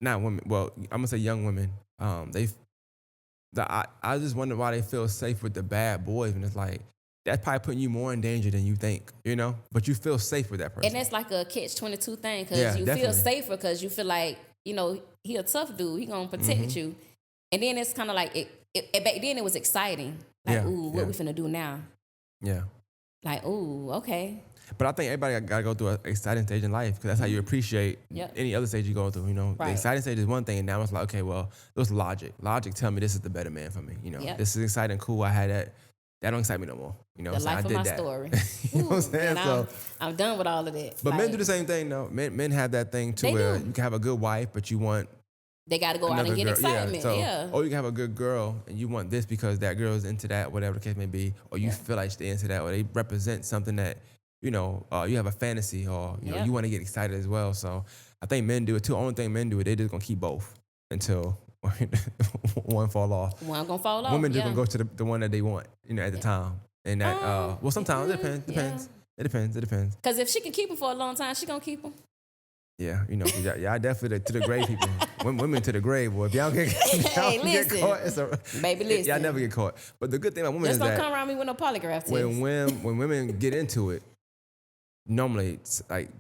not women, well, I'm gonna say young women, I just wonder why they feel safe with the bad boys, and it's like that's probably putting you more in danger than you think, you know? But you feel safe with that person. And that's like a catch-22 thing because you feel safer because you feel like, you know, he a tough dude. He gonna protect you. And then it's kind of like, back then it was exciting. Like, ooh, what we finna do now? Yeah. Like, ooh, okay. But I think everybody got to go through an exciting stage in life because that's how you appreciate any other stage you go through, you know? Right. The exciting stage is one thing, and now it's like, okay, well, there's logic. Logic tell me this is the better man for me, you know? This is exciting, cool, I had that. That don't excite me no more. You know what I'm saying? The life of my story. You know what I'm saying? So I'm done with all of that. But men do the same thing, though. Men have that thing, too, where you can have a good wife, but you want... They got to go out and get excitement, Or you can have a good girl, and you want this because that girl is into that, whatever the case may be, or you feel like they're into that, or they represent something that, you know, you have a fantasy, or, you know, you want to get excited as well. So I think men do it, too. The only thing men do, they just going to keep both until... one fall off. One gonna fall off. Women just gonna go to the one that they want, you know, at the time. And that, well, sometimes it depends. It depends. Because if she can keep him for a long time, she gonna keep him. Yeah, you know, y'all definitely to the grave people. Women to the grave, boy. If y'all get caught, baby, listen. Y'all never get caught. But the good thing about women is that just don't come around me with no polygraph test. When women get into it, normally it's like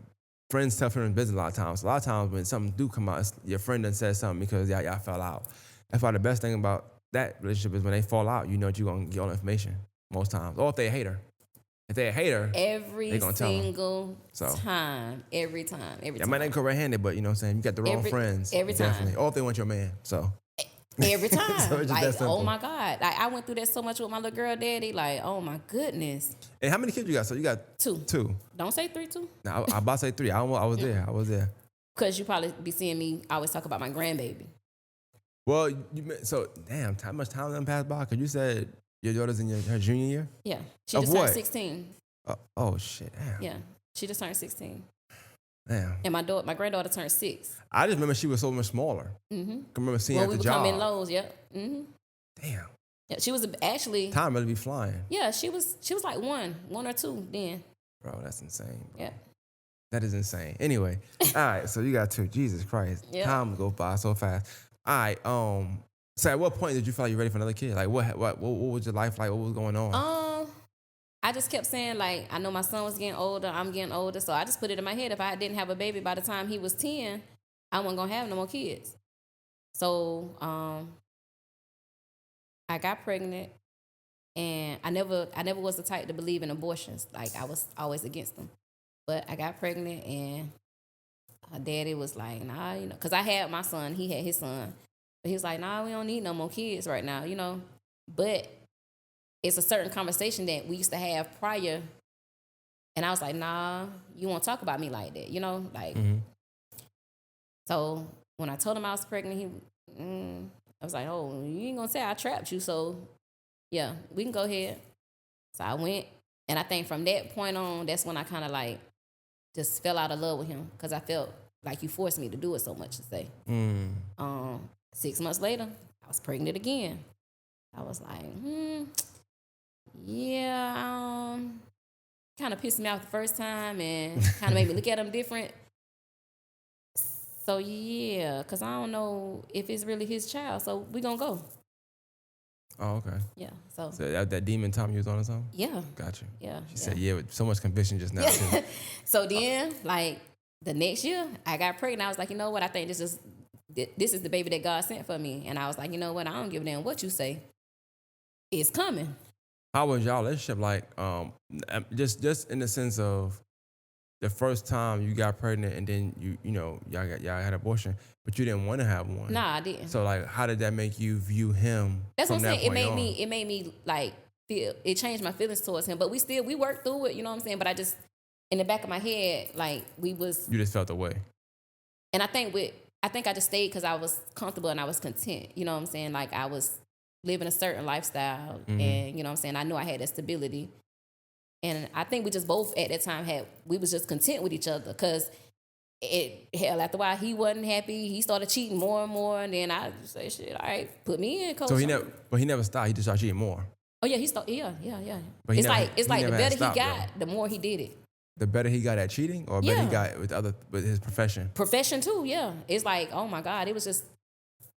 friends tell friends business a lot of times. A lot of times when something do come out, your friend done said something because y'all fell out. That's why the best thing about that relationship is when they fall out, you know that you're going to get all the information most times. Or if they're a hater. If they're a hater, every single time. Every time. I might not go right-handed, but you know what I'm saying? You got the wrong friends. Every time. Definitely. Or if they want your man, so. Every time. So like, oh my God. Like, I went through that so much with my little girl daddy. Like, oh my goodness. And how many kids you got? So you got two. Don't say 3, 2. No, I about to say 3. I was there. Because you probably be seeing me always talk about my grandbaby. Well, so damn, how much time done passed by? Because you said your daughter's in her junior year? Yeah. She just turned 16. Oh, shit. Damn. Yeah. She just turned 16. Damn. And my granddaughter turned 6. I just remember she was so much smaller. Mm-hmm. I remember seeing her at the job. We would come in Lowe's, Mm-hmm. Damn. Yeah, she was actually... Time really be flying. Yeah, she was like one or two then. Bro, that's insane. Bro. Yeah. That is insane. Anyway, all right, so you got 2. Jesus Christ. Yep. Time goes by so fast. All right, so at what point did you feel like you're ready for another kid? Like, what was your life like? What was going on? I just kept saying, like, I know my son was getting older, I'm getting older, so I just put it in my head, if I didn't have a baby by the time he was 10, I wasn't going to have no more kids. So, I got pregnant, and I never was the type to believe in abortions. Like, I was always against them. But I got pregnant, and her daddy was like, nah, you know, because I had my son, he had his son. But he was like, nah, we don't need no more kids right now, you know. But it's a certain conversation that we used to have prior. And I was like, nah, you won't talk about me like that, you know? Like, So when I told him I was pregnant, I was like, oh, you ain't gonna say I trapped you, so yeah, we can go ahead. So I went, and I think from that point on, that's when I kind of like just fell out of love with him, because I felt like you forced me to do it so much to say. 6 months later, I was pregnant again. I was like, yeah, kind of pissed me off the first time and kind of made me look at him different. So yeah, because I don't know if it's really his child, so we gonna go. Oh, okay. Yeah. So So that demon time you was on or something? yeah. Gotcha. Yeah. She said, yeah, with so much conviction just now, too. So then, like the next year, I got pregnant. I was like, you know what? I think this is the baby that God sent for me. And I was like, you know what? I don't give a damn what you say. It's coming. How was y'all relationship like? Just in the sense of the first time you got pregnant and then y'all had abortion, but you didn't want to have one. Nah, I didn't. So like, how did that make you view him? That's what from I'm that saying. point It made me like feel. It changed my feelings towards him. But we worked through it. You know what I'm saying? But I just in the back of my head, like we was. You just felt the way. And I think I just stayed because I was comfortable and I was content. You know what I'm saying? Like I was living a certain lifestyle, and you know what I'm saying. I knew I had that stability. And I think we just both at that time we was just content with each other because after a while he wasn't happy. He started cheating more and more, and then I just say, shit, all right, put me in, coach. So he never stopped. He just started cheating more. Oh yeah, he started. Yeah. But It's like the never had better stopped, he got, the more he did it. The better he got at cheating, or better he got with his profession. Profession too, yeah. It's like, oh my God, it was just,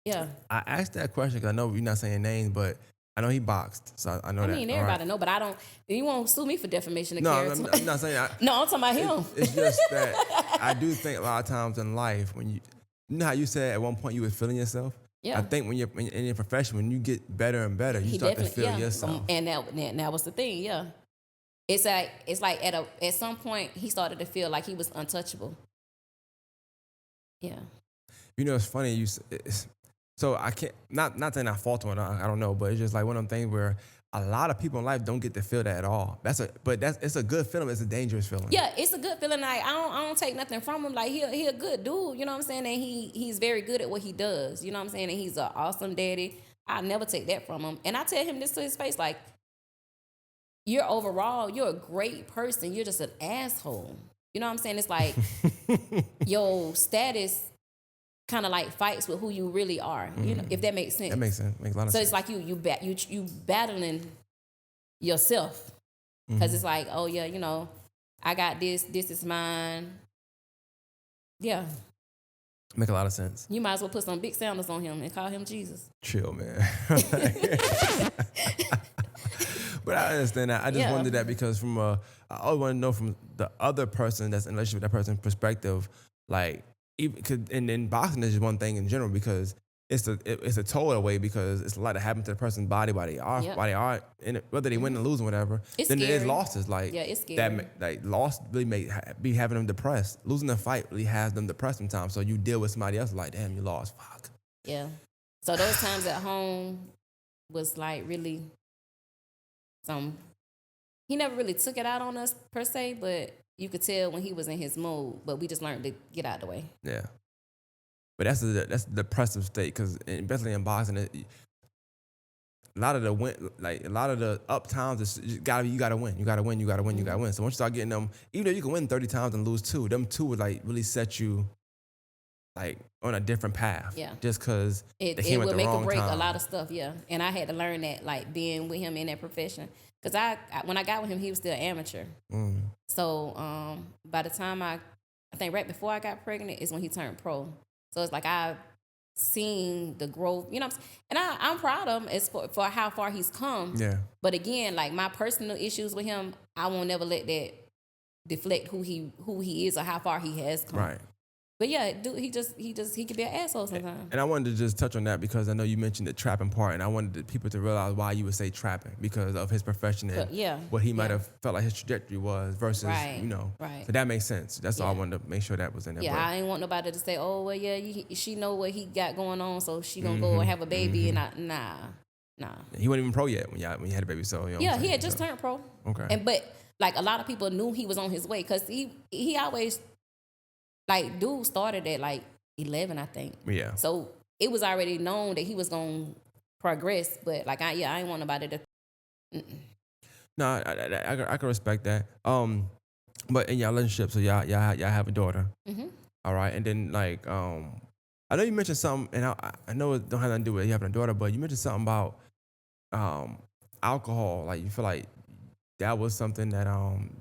yeah. I asked that question because I know you're not saying names, but I know he boxed, so I know that. I mean, everybody know, but I don't. You won't sue me for defamation of character. I'm not saying. No, I'm talking about him. It's just that I do think a lot of times in life when you know how you said at one point you was feeling yourself. Yeah. I think when you're in your profession, when you get better and better, you start to feel yourself. And that was the thing, yeah. It's like at some point he started to feel like he was untouchable. Yeah. You know, it's funny. So I can't not saying I fault him. I don't know, but it's just like one of them things where a lot of people in life don't get to feel that at all. It's a good feeling. It's a dangerous feeling. Yeah, it's a good feeling. Like I don't take nothing from him. Like he a good dude. You know what I'm saying? And he's very good at what he does. You know what I'm saying? And he's an awesome daddy. I never take that from him. And I tell him this to his face, like, you're a great person. You're just an asshole. You know what I'm saying? It's like your status kind of like fights with who you really are. You know, if that makes sense. That makes sense. Makes a lot of so sense. it's like you battling yourself because it's like, oh yeah, you know, I got this. This is mine. Yeah. Make a lot of sense. You might as well put some big sandals on him and call him Jesus. Chill, man. But I understand that. I just wondered that because I always want to know from the other person that's in a relationship with that person's perspective, like, and then boxing is just one thing in general because it's a toll away because it's a lot that happens to the person's body while they are in it, whether they win or lose or whatever. It's then scary. there's losses. Like, it's scary. That loss really be having them depressed. Losing the fight really has them depressed sometimes. So you deal with somebody else like, damn, you lost. Fuck. Yeah. So those times at home was like really he never really took it out on us per se, but you could tell when he was in his mode, but we just learned to get out of the way. Yeah. But that's a depressive state because especially in boxing, a lot of the up times you gotta win. You gotta win. So once you start getting them, even though you can win 30 times and lose 2, them 2 would like really set you like on a different path. Yeah. Just because it would make or break a lot of stuff. Yeah. And I had to learn that, like being with him in that profession. Because when I got with him, he was still amateur. So by the time I think right before I got pregnant is when he turned pro. So it's like I've seen the growth, you know what I'm saying? And I'm proud of him as for how far he's come. Yeah. But again, like my personal issues with him, I won't never let that deflect who he is or how far he has come. Right. But yeah, dude, he could be an asshole sometimes. And I wanted to just touch on that because I know you mentioned the trapping part, and I wanted people to realize why you would say trapping because of his profession and what he might have felt like his trajectory was versus, Right. So that makes sense. That's all I wanted to make sure that was in there. Yeah, I ain't want nobody to say, oh, well, yeah, she know what he got going on, so she gonna go and have a baby, and nah. He wasn't even pro yet when you had a baby, so he had just turned pro. Okay. But like a lot of people knew he was on his way because he always. Like, dude started at, like, 11, I think. Yeah. So it was already known that he was going to progress. But, like, I ain't want nobody to... No, I can respect that. But in your relationship, so y'all have a daughter. Mm-hmm. All right. And then, like, I know you mentioned something, and I know it don't have nothing to do with you having a daughter, but you mentioned something about alcohol. Like, you feel like that was something that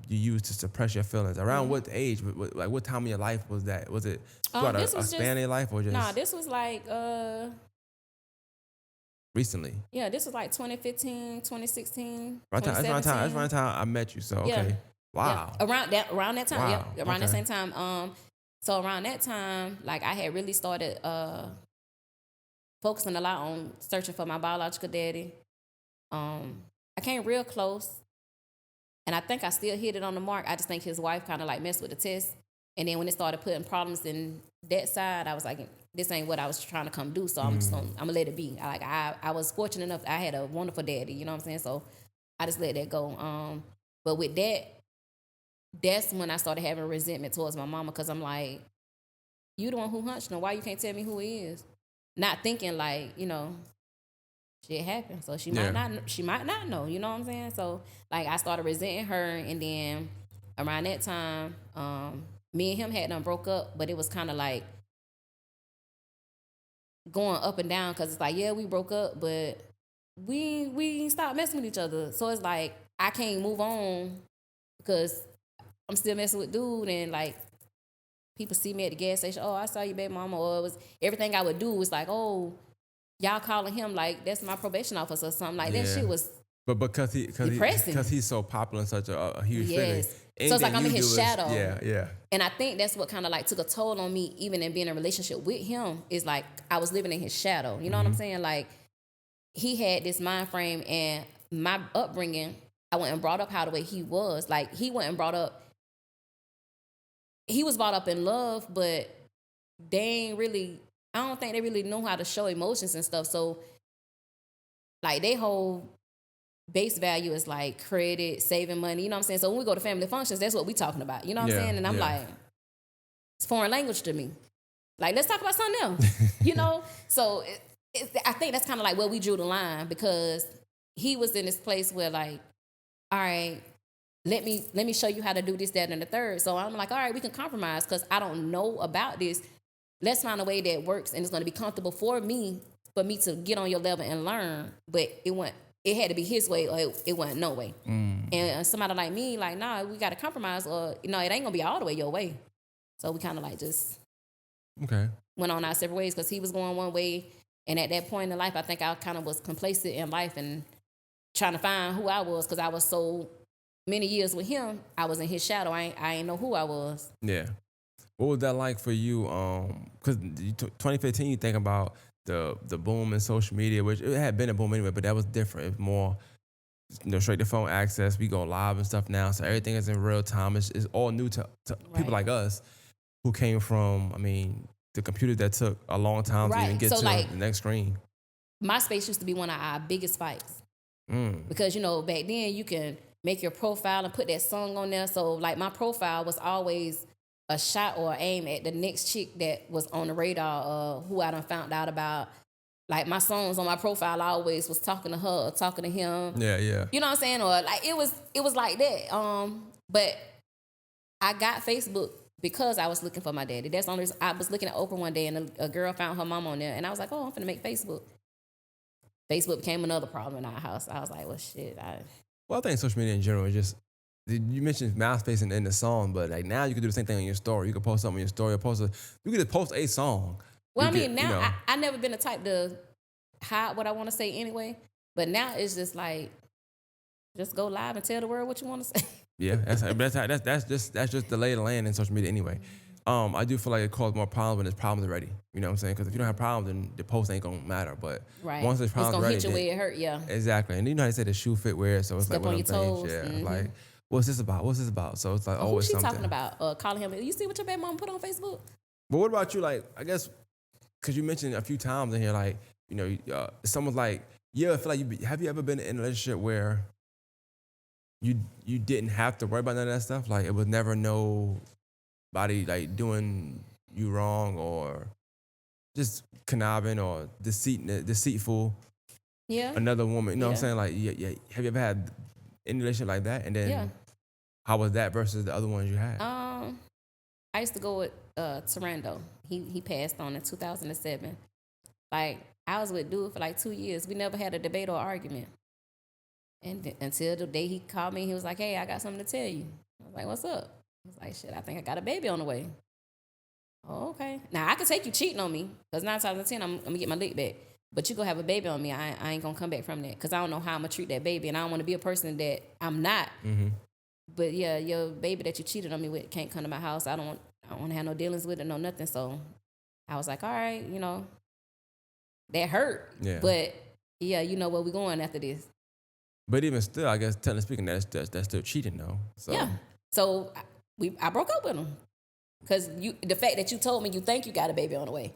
you used to suppress your feelings. Around what age? Like what time of your life was that? Was it throughout a span of your life or just? Nah, this was like recently. Yeah, this was like 2015, 2016, That's around 2017. the time I met you. So Yeah. okay, wow. Yeah. Around that time. Wow. Yep. Around that Okay. same time. So around that time, like I had really started focusing a lot on searching for my biological daddy. I came real close, and I think I still hit it on the mark. I just think his wife kind of like messed with the test, and then when it started putting problems in that side, I was like, this ain't what I was trying to come do. So I'm gonna let it be. I was fortunate enough. I had a wonderful daddy. You know what I'm saying? So I just let that go. But with that, that's when I started having resentment towards my mama, because I'm like, you the one who hunched him. Why you can't tell me who he is? Not thinking like, shit happened. So she might not know, you know what I'm saying? So like I started resenting her, and then around that time, me and him had done broke up, but it was kind of like going up and down, because it's like, yeah, we broke up, but we stopped messing with each other. So it's like I can't move on because I'm still messing with dude, and like people see me at the gas station. Oh, I saw you, baby mama. Or it was everything I would do was like, oh, y'all calling him like that's my probation officer or something. Like that shit was But because depressing. because he's so popular and such a huge figure. So it's like I'm in his shadow. Yeah. And I think that's what kind of like took a toll on me, even in being in a relationship with him, is like I was living in his shadow. You know what I'm saying? Like he had this mind frame, and my upbringing, I wasn't brought up how the way he was. Like he wasn't brought up. He was brought up in love, but they ain't really. I don't think they really know how to show emotions and stuff. So, like, they whole base value is like credit, saving money. You know what I'm saying? So when we go to family functions, that's what we talking about. You know what I'm saying? And I'm like, it's foreign language to me. Like, let's talk about something else. So I think that's kind of like where we drew the line, because he was in this place where like, all right, let me show you how to do this, that, and the third. So I'm like, all right, we can compromise, because I don't know about this. Let's find a way that works and it's going to be comfortable for me to get on your level and learn. But it had to be his way, or it wasn't no way. And somebody like me, like, nah, we got to compromise, or it ain't gonna be all the way your way. So we kind of like just went on our separate ways, because he was going one way, and at that point in life, I think I kind of was complacent in life and trying to find who I was, because I was so many years with him, I was in his shadow. I ain't know who I was. Yeah. What was that like for you? Because 2015, you think about the boom in social media, which it had been a boom anyway, but that was different. It was more, straight to phone access. We go live and stuff now, so everything is in real time. It's all new to people like us who came from, the computer that took a long time to even get to the next screen. MySpace used to be one of our biggest fights. Because, back then you can make your profile and put that song on there. So, like, my profile was always a shot or aim at the next chick that was on the radar, who I done found out about. Like, my songs on my profile, I always was talking to her or talking to him. Yeah. You know what I'm saying? Or, like, it was like that. But I got Facebook because I was looking for my daddy. That's the only reason. I was looking at Oprah one day, and a girl found her mom on there, and I was like, oh, I'm finna make Facebook. Facebook became another problem in our house. I was like, well, shit. Well, I think social media in general is just, you mentioned MySpace in the song, but like now you can do the same thing on your story. You can post something on your story, you can just post a song. Well, now I never been the type to hide what I want to say anyway, but now it's just like, just go live and tell the world what you want to say. Yeah, that's just the lay of the land in social media anyway. I do feel like it causes more problems when there's problems already. You know what I'm saying? Because if you don't have problems, then the post ain't gonna matter. But once there's problems already, it's gonna hit you where it hurt. Yeah, exactly. And you know how they say the shoe fit wear, so it's step like on your toes. Yeah, like what's this about? So it's like always who's she something. talking about? Calling him. You see what your baby mama put on Facebook? But what about you? Like, I guess because you mentioned a few times in here, like someone's like, yeah, I feel like have you ever been in a relationship where you didn't have to worry about none of that stuff? Like, it was never nobody like doing you wrong or just conniving or deceitful. Yeah. Another woman, you know what I'm saying? Like, yeah. Have you ever had any relationship like that? And then how was that versus the other ones you had? I used to go with Tarando. He passed on in 2007. Like, I was with dude for like 2 years. We never had a debate or argument. And until the day he called me, he was like, hey, I got something to tell you. I was like, what's up? He was like, shit, I think I got a baby on the way. Oh, okay. Now, I could take you cheating on me, because 9 times out of 10, I'm going to get my lick back. But you go have a baby on me, I ain't gonna come back from that because I don't know how I'm gonna treat that baby, and I don't want to be a person that I'm not. Mm-hmm. But yeah, your baby that you cheated on me with can't come to my house. I don't want to have no dealings with it, no nothing. So I was like, all right, that hurt. Yeah. But yeah, you know where we going after this. But even still, I guess, technically speaking, that's still cheating, though. So. Yeah. So I broke up with him because the fact that you told me you think you got a baby on the way.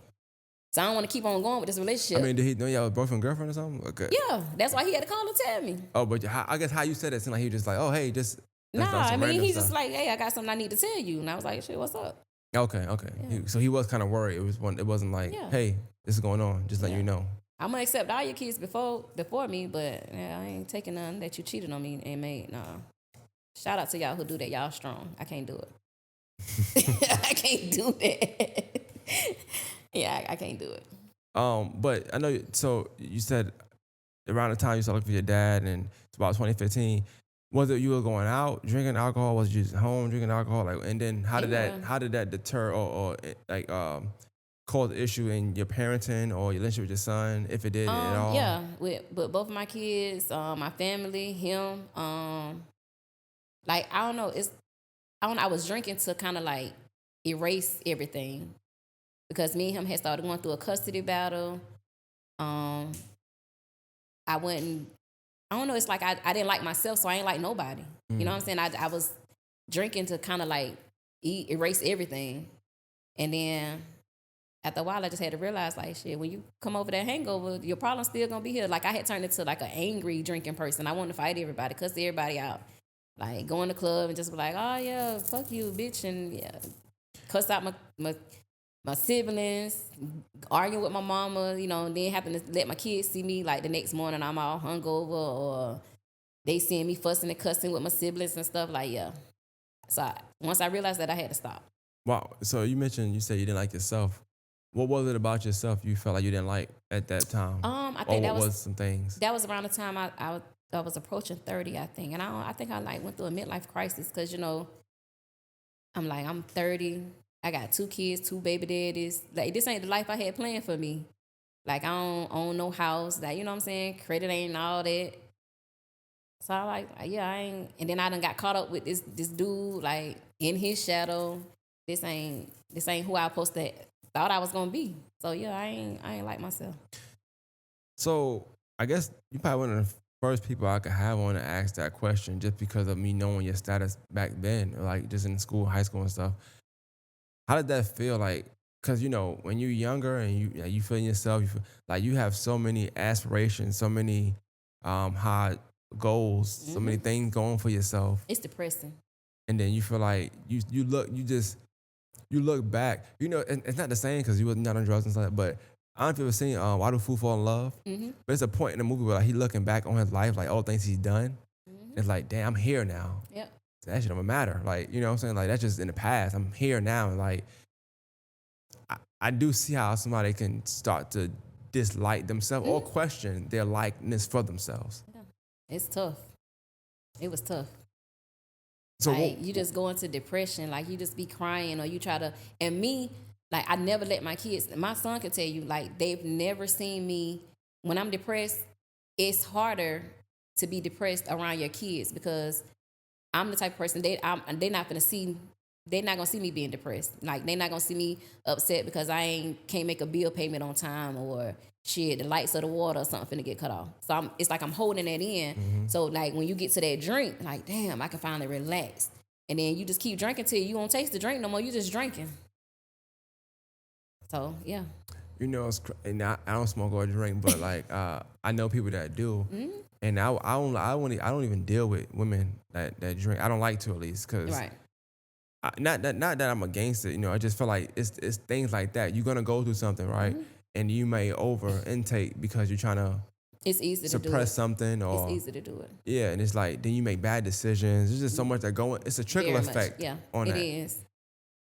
So I don't want to keep on going with this relationship. I mean, did he know y'all was boyfriend, girlfriend or something? Okay. Yeah, that's why he had to call and tell me. Oh, but I guess how you said it seemed like he was just like, oh, hey, just. Nah, I mean, he's stuff. just like, hey, I got something I need to tell you. And I was like, shit, what's up? Okay. Yeah. So he was kind of worried. It wasn't like, hey, this is going on. Just letting you know. I'm going to accept all your kids before me, but yeah, I ain't taking none that you cheated on me and made. Nah. Shout out to y'all who do that. Y'all strong. I can't do it. I can't do that. Yeah, I can't do it. But I know, so you said around the time you started looking for your dad, and it's about 2015. Was it you were going out drinking alcohol? Was you just home drinking alcohol? Like, and then how did that deter or like cause the issue in your parenting or your relationship with your son, if it did at all? Yeah, with both of my kids, my family, him. Like I don't know, I was drinking to kind of like erase everything because me and him had started going through a custody battle. I don't know, it's like I didn't like myself, so I ain't like nobody. You know what I'm saying? I was drinking to kind of like erase everything. And then after a while, I just had to realize, like, shit, when you come over that hangover, your problem's still going to be here. Like, I had turned into, like, an angry drinking person. I wanted to fight everybody, cuss everybody out. Like, go in the club and just be like, oh, yeah, fuck you, bitch. And, yeah, cuss out my siblings, arguing with my mama, and then having to let my kids see me, like, the next morning I'm all hungover, or they seeing me fussing and cussing with my siblings and stuff. Like, yeah. So once I realized that, I had to stop. Wow. So you said you didn't like yourself. What was it about yourself you felt like you didn't like at that time? I think that was some things. That was around the time I was approaching 30, I think, and I think I like went through a midlife crisis because I'm 30, I got 2 kids, 2 baby daddies. Like this ain't the life I had planned for me. Like I don't own no house. Like you know what I'm saying? Credit ain't all that. So I like I ain't. And then I done got caught up with this dude like in his shadow. This ain't who I supposed to thought I was gonna be. So yeah, I ain't like myself. So I guess you probably one of the first people I could have on to ask that question, just because of me knowing your status back then, like just in school, high school and stuff. How did that feel like? Because when you're younger and you feel in yourself, like you have so many aspirations, so many high goals, so many things going for yourself. It's depressing. And then you feel like you look back, and it's not the same because you wasn't on drugs and stuff, but I don't know if you ever seen Why Do Fools Fall in Love? Mm-hmm. But it's a point in the movie where like, he looking back on his life, like all the things he's done. Mm-hmm. It's like, damn, I'm here now. Yep. So that shit don't matter. Like, you know what I'm saying? Like, that's just in the past. I'm here now. And like, I do see how somebody can start to dislike themselves or question their likeness for themselves. Yeah. It's tough. It was tough. So like, you just go into depression, like you just be crying or you try to, and me, like I never let my kids, my son can tell you, like they've never seen me, when I'm depressed, it's harder to be depressed around your kids because I'm the type of person, they're not gonna see me being depressed. Like they're not gonna see me upset because I can't make a bill payment on time or shit, the lights or the water or something finna get cut off. So it's like I'm holding that in. Mm-hmm. So like when you get to that drink, like damn, I can finally relax. And then you just keep drinking till you don't taste the drink no more. You just drinking. So yeah. And I don't smoke or drink, but like I know people that do, and I don't even deal with women that drink. I don't like to, at least, because right. Not that I'm against it. I just feel like it's things like that. You're gonna go through something, right? Mm-hmm. And you may over intake because you're trying to it's easy to suppress something, or it's easy to do it. Yeah, and it's like then you make bad decisions. There's just so much that going. It's a trickle effect. Yeah, on that. It is.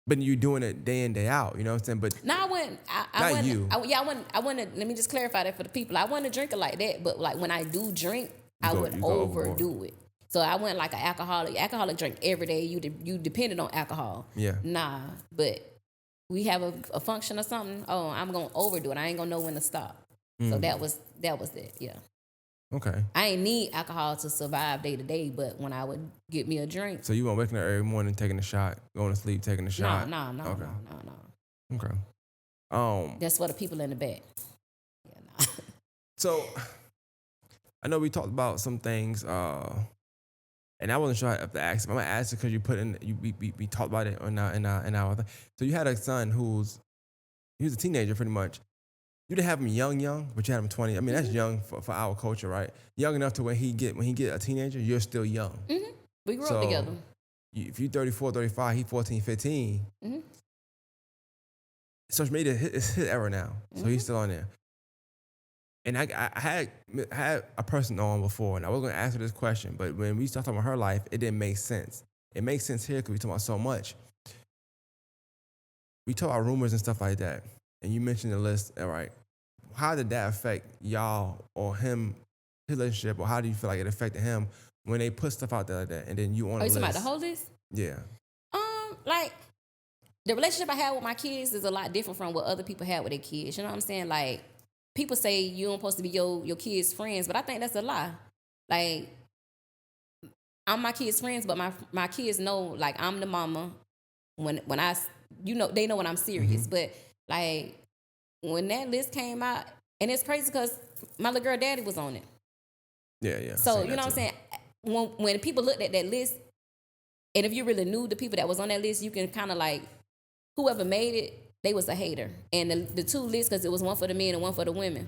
But you're doing it day in, day out. You know what I'm saying? But no, I wouldn't. I wouldn't. Let me just clarify that for the people. I wouldn't drink it like that. But like when I do drink, I would overdo it. So I went like an alcoholic. Alcoholic drink every day. You depended on alcohol. Yeah. Nah, but we have a function or something. Oh, I'm gonna overdo it. I ain't gonna know when to stop. So that was it. Yeah. Okay. I ain't need alcohol to survive day to day, but when I would get me a drink. So you weren't waking up every morning taking a shot, going to sleep taking a shot? No. Okay. That's for the people in the back. Yeah, nah. So I know we talked about some things, and I wasn't sure if to ask. I'm gonna ask it because you put in we talked about it in our thing. So you had a son he was a teenager pretty much. You didn't have him young, but you had him 20. I mean, that's young for our culture, right? Young enough to when he get a teenager, you're still young. Mm-hmm. We grew up together. If you're 34, 35, he's 14, 15. Mm-hmm. Social media is his era now, so he's still on there. And I had a person on before, and I was going to ask her this question, but when we started talking about her life, it didn't make sense. It makes sense here because we talk about so much. We talk about rumors and stuff like that, and you mentioned the list, all right. How did that affect y'all or him, his relationship, or how do you feel like it affected him when they put stuff out there like that, and then you on the list? You talking about the whole list? Yeah. Like, the relationship I have with my kids is a lot different from what other people have with their kids. You know what I'm saying? Like, people say you don't supposed to be your kids' friends, but I think that's a lie. Like, I'm my kids' friends, but my kids know, like, I'm the mama when I, they know when I'm serious. Mm-hmm. But, like, when that list came out, and it's crazy because my little girl daddy was on it. Yeah. So, you know what I'm saying? When people looked at that list, and if you really knew the people that was on that list, you can kind of like, whoever made it, they was a hater. And the two lists, because it was one for the men and one for the women,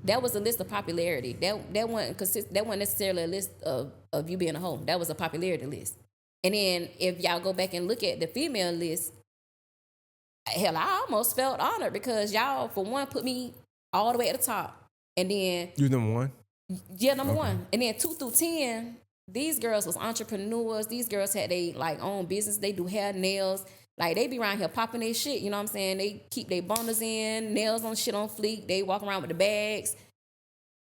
that was a list of popularity. That wasn't necessarily a list of you being a hoe. That was a popularity list. And then if y'all go back and look at the female list, hell, I almost felt honored because y'all, for one, put me all the way at the top. And then... You number one? Yeah, number one. And then 2 through 10, these girls was entrepreneurs. These girls had they like own business. They do hair, nails. Like, they be around here popping their shit, you know what I'm saying? They keep their bundles in, nails on shit on fleek. They walk around with the bags.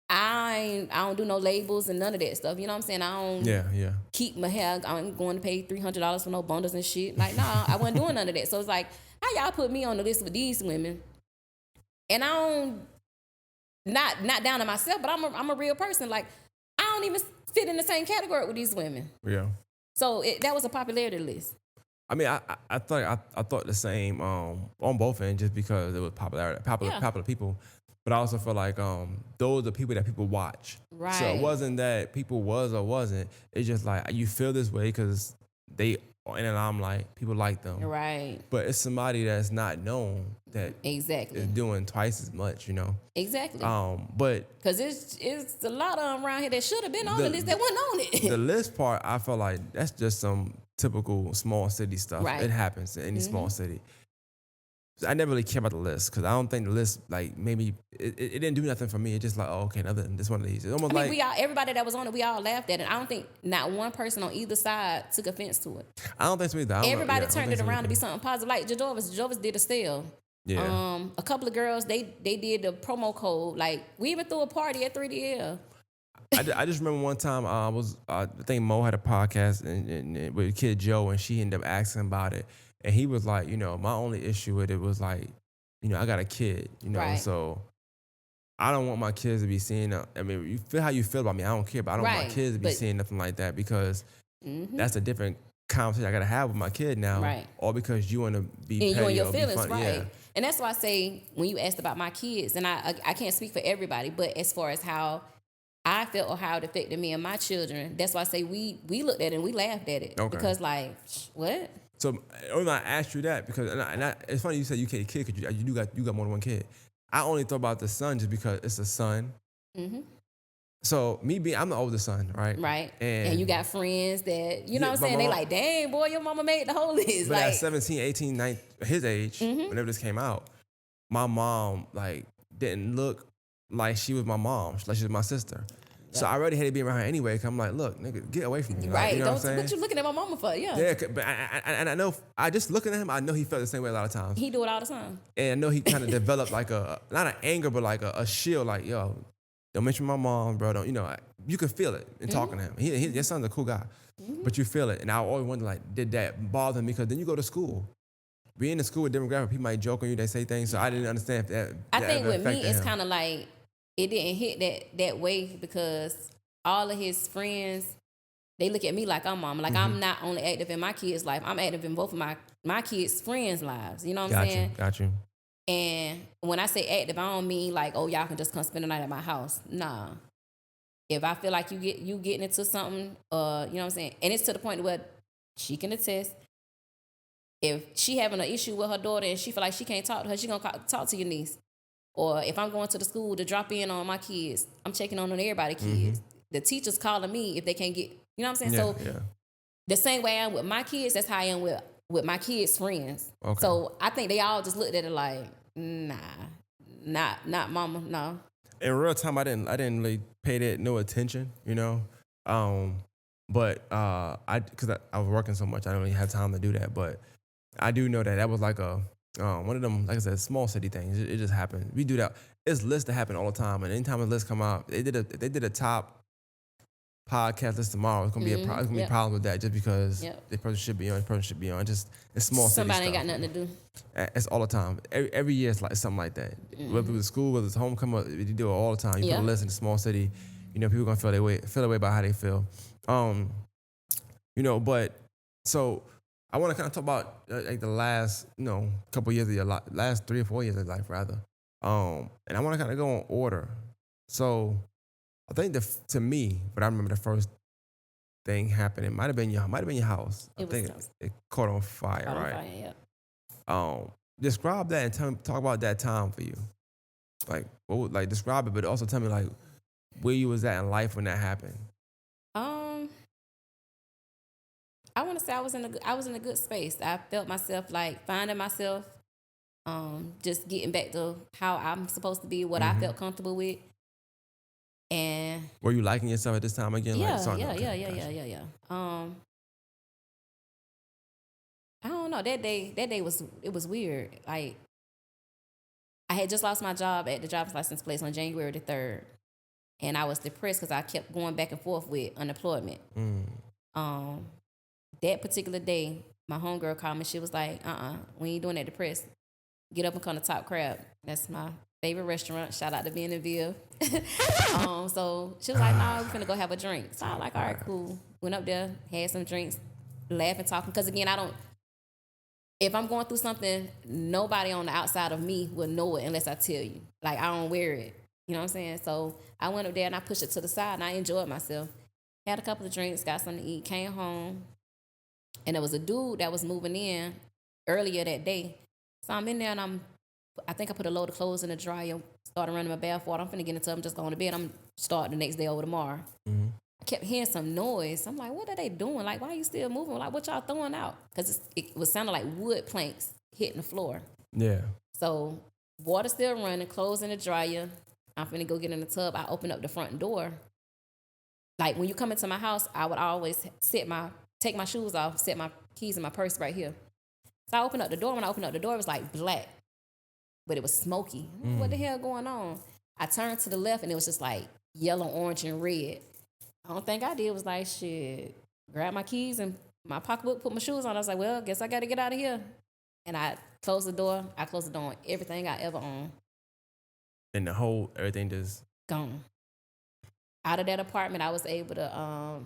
I don't do no labels and none of that stuff. You know what I'm saying? I don't keep my hair. I'm going to pay $300 for no bundles and shit. Like, nah, I wasn't doing none of that. So it's like, how y'all put me on the list with these women? And I don't, not down to myself, but I'm a real person. Like, I don't even fit in the same category with these women. Yeah. So that was a popularity list. I mean, I thought the same on both ends just because it was popular people. But I also feel like those are the people that people watch. Right. So it wasn't that people was or wasn't. It's just like you feel this way because they are in an limelight. People like them. Right. But it's somebody that's not known that exactly is doing twice as much, you know? Exactly. But... Because it's a lot of them around here that should have been on the list that wasn't on it. The list part, I feel like that's just some typical small city stuff. Right. It happens in any small city. I never really care about the list because I don't think the list, like, maybe it didn't do nothing for me. It's just like, oh, okay, this one of these. It's almost everybody that was on it, we all laughed at it. I don't think not one person on either side took offense to it. I don't think so either. Everybody turned it around to be something positive. Like Jadorvis did a steal. Yeah. A couple of girls, they did the promo code. Like, we even threw a party at 3DL. I just remember one time I think Mo had a podcast and with kid Joe, and she ended up asking about it. And he was like, my only issue with it was like, I got a kid, right. So I don't want my kids to be seeing, I mean, you feel how you feel about me, I don't care, but I don't want my kids to be seeing nothing like that because that's a different conversation I got to have with my kid now. Right. Or because you want to be and petty you and your or feelings, be funny. right. Yeah. And that's why I say, when you asked about my kids, and I can't speak for everybody, but as far as how I felt or how it affected me and my children, that's why I say we looked at it and we laughed at it. Okay. Because, like, what? So only I asked you that because, it's funny you said you can't kid because you got more than one kid. I only thought about the son just because it's a son. Mm-hmm. So I'm the oldest son, right? Right. And you got friends that, you know what I'm saying? They like, dang, boy, your mama made the whole list. But like, at 17, 18, 19, his age, whenever this came out, my mom, like, didn't look like she was my mom, like she was my sister. So I already had to be around her anyway, because I'm like, look, nigga, get away from me. Right. Like, you know what I'm saying? What you looking at my mama for? Yeah. Yeah, but I know, I just looking at him, I know he felt the same way a lot of times. He do it all the time. And I know he kind of developed like not an anger, but like a shield, like, yo, don't mention my mom, bro. Don't, you can feel it in talking to him. Your son's a cool guy, but you feel it. And I always wonder, like, did that bother me? Because then you go to school being in school with different demographic, people might joke on you, they say things. So I didn't understand if that. I that think with me, affected it's him. kind of like it didn't hit that way because all of his friends, they look at me like I'm mom. Like I'm not only active in my kids' life, I'm active in both of my kids' friends' lives. You know what I'm saying? Got you. And when I say active, I don't mean like, oh, y'all can just come spend the night at my house. Nah. If I feel like you getting into something, you know what I'm saying? And it's to the point where she can attest. If she having an issue with her daughter and she feel like she can't talk to her, she gonna talk to your niece. Or if I'm going to the school to drop in on my kids, I'm checking on everybody's kids. The teachers calling me if they can't get, you know what I'm saying? So the same way I am with my kids, that's how I am with my kids' friends. Okay. So I think they all just looked at it like, nah, not mama, no. In real time, I didn't really pay that no attention, you know. But because I was working so much, I didn't really have time to do that. But I do know that was like a one of them, like I said, small city things. It just happened. We do that. It's lists that happen all the time, and anytime a list come out, they did a top podcast list tomorrow. It's gonna be it's gonna be a problem with that just because this person should be on, this person should be on. It's small city Somebody stuff. ain't got nothing to do. It's all the time. Every year it's like something like that. Whether it's school, whether it's homecoming, you do it all the time. You put a list in a small city, you know, people gonna feel their way about how they feel. You know, but so I want to kind of talk about like the last, you know, couple years of your life, last 3 or 4 years of life rather. And I want to kind of go in order. So I think to me, but I remember the first thing happening. Might have been your house. I think it caught on fire, right? Describe that and talk about that time for you. Like describe it, but also tell me like where you was at in life when that happened. I want to say I was in a good space. I felt myself like finding myself, just getting back to how I'm supposed to be, what I felt comfortable with. And were you liking yourself at this time again? Yeah. I don't know. That day was weird. Like I had just lost my job at the driver's license place on January the 3rd, and I was depressed because I kept going back and forth with unemployment. That particular day, my homegirl called me. She was like, we ain't doing that depressed. Get up and come to Top Crab. That's my favorite restaurant. Shout out to Bentonville. So she was like, no, we're finna go have a drink. So I was like, all right, cool. Went up there, had some drinks, laughing, talking. Because again, if I'm going through something, nobody on the outside of me will know it unless I tell you. Like, I don't wear it. You know what I'm saying? So I went up there and I pushed it to the side and I enjoyed myself. Had a couple of drinks, got something to eat, came home. And there was a dude that was moving in earlier that day. So I'm in there and I think I put a load of clothes in the dryer, started running my bath water. I'm finna get into it. I'm just going to bed. I'm starting the next day over tomorrow. I kept hearing some noise. I'm like, what are they doing? Like, why are you still moving? Like, what y'all throwing out? Because it was sounding like wood planks hitting the floor. Yeah. So water still running, clothes in the dryer. I'm finna go get in the tub. I open up the front door. Like, when you come into my house, I would always take my shoes off, set my keys in my purse right here. So I opened up the door. When I opened up the door, it was like black, but it was smoky. What the hell going on? I turned to the left and it was just like yellow, orange, and red. I don't think I did. It was like, shit, grab my keys and my pocketbook, put my shoes on. I was like, well, guess I got to get out of here. And I closed the door. I closed the door on everything I ever owned. And everything just gone. Out of that apartment, I was able to,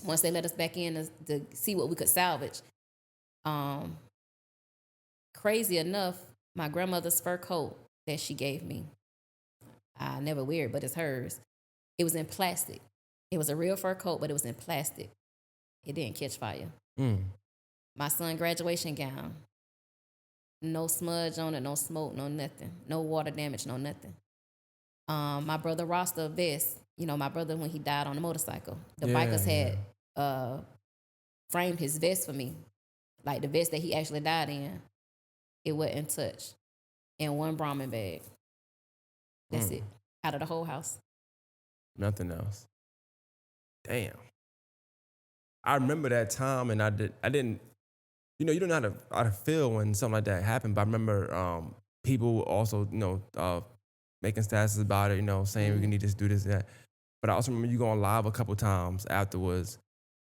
once they let us back in to see what we could salvage. Crazy enough, my grandmother's fur coat that she gave me, I never wear it, but it's hers. It was in plastic. It was a real fur coat, but it was in plastic. It didn't catch fire. My son's graduation gown, no smudge on it, no smoke, no nothing, no water damage, no nothing. My brother Rasta vest, you know, my brother when he died on the motorcycle, the bikers had framed his vest for me, like the vest that he actually died in. It wasn't touched. And one Brahmin bag. That's it. Out of the whole house. Nothing else. Damn. I remember that time, and I didn't. You know, you don't know how to feel when something like that happened. But I remember people also, you know, making statuses about it. You know, saying we need to do this and that. But I also remember you going live a couple times afterwards.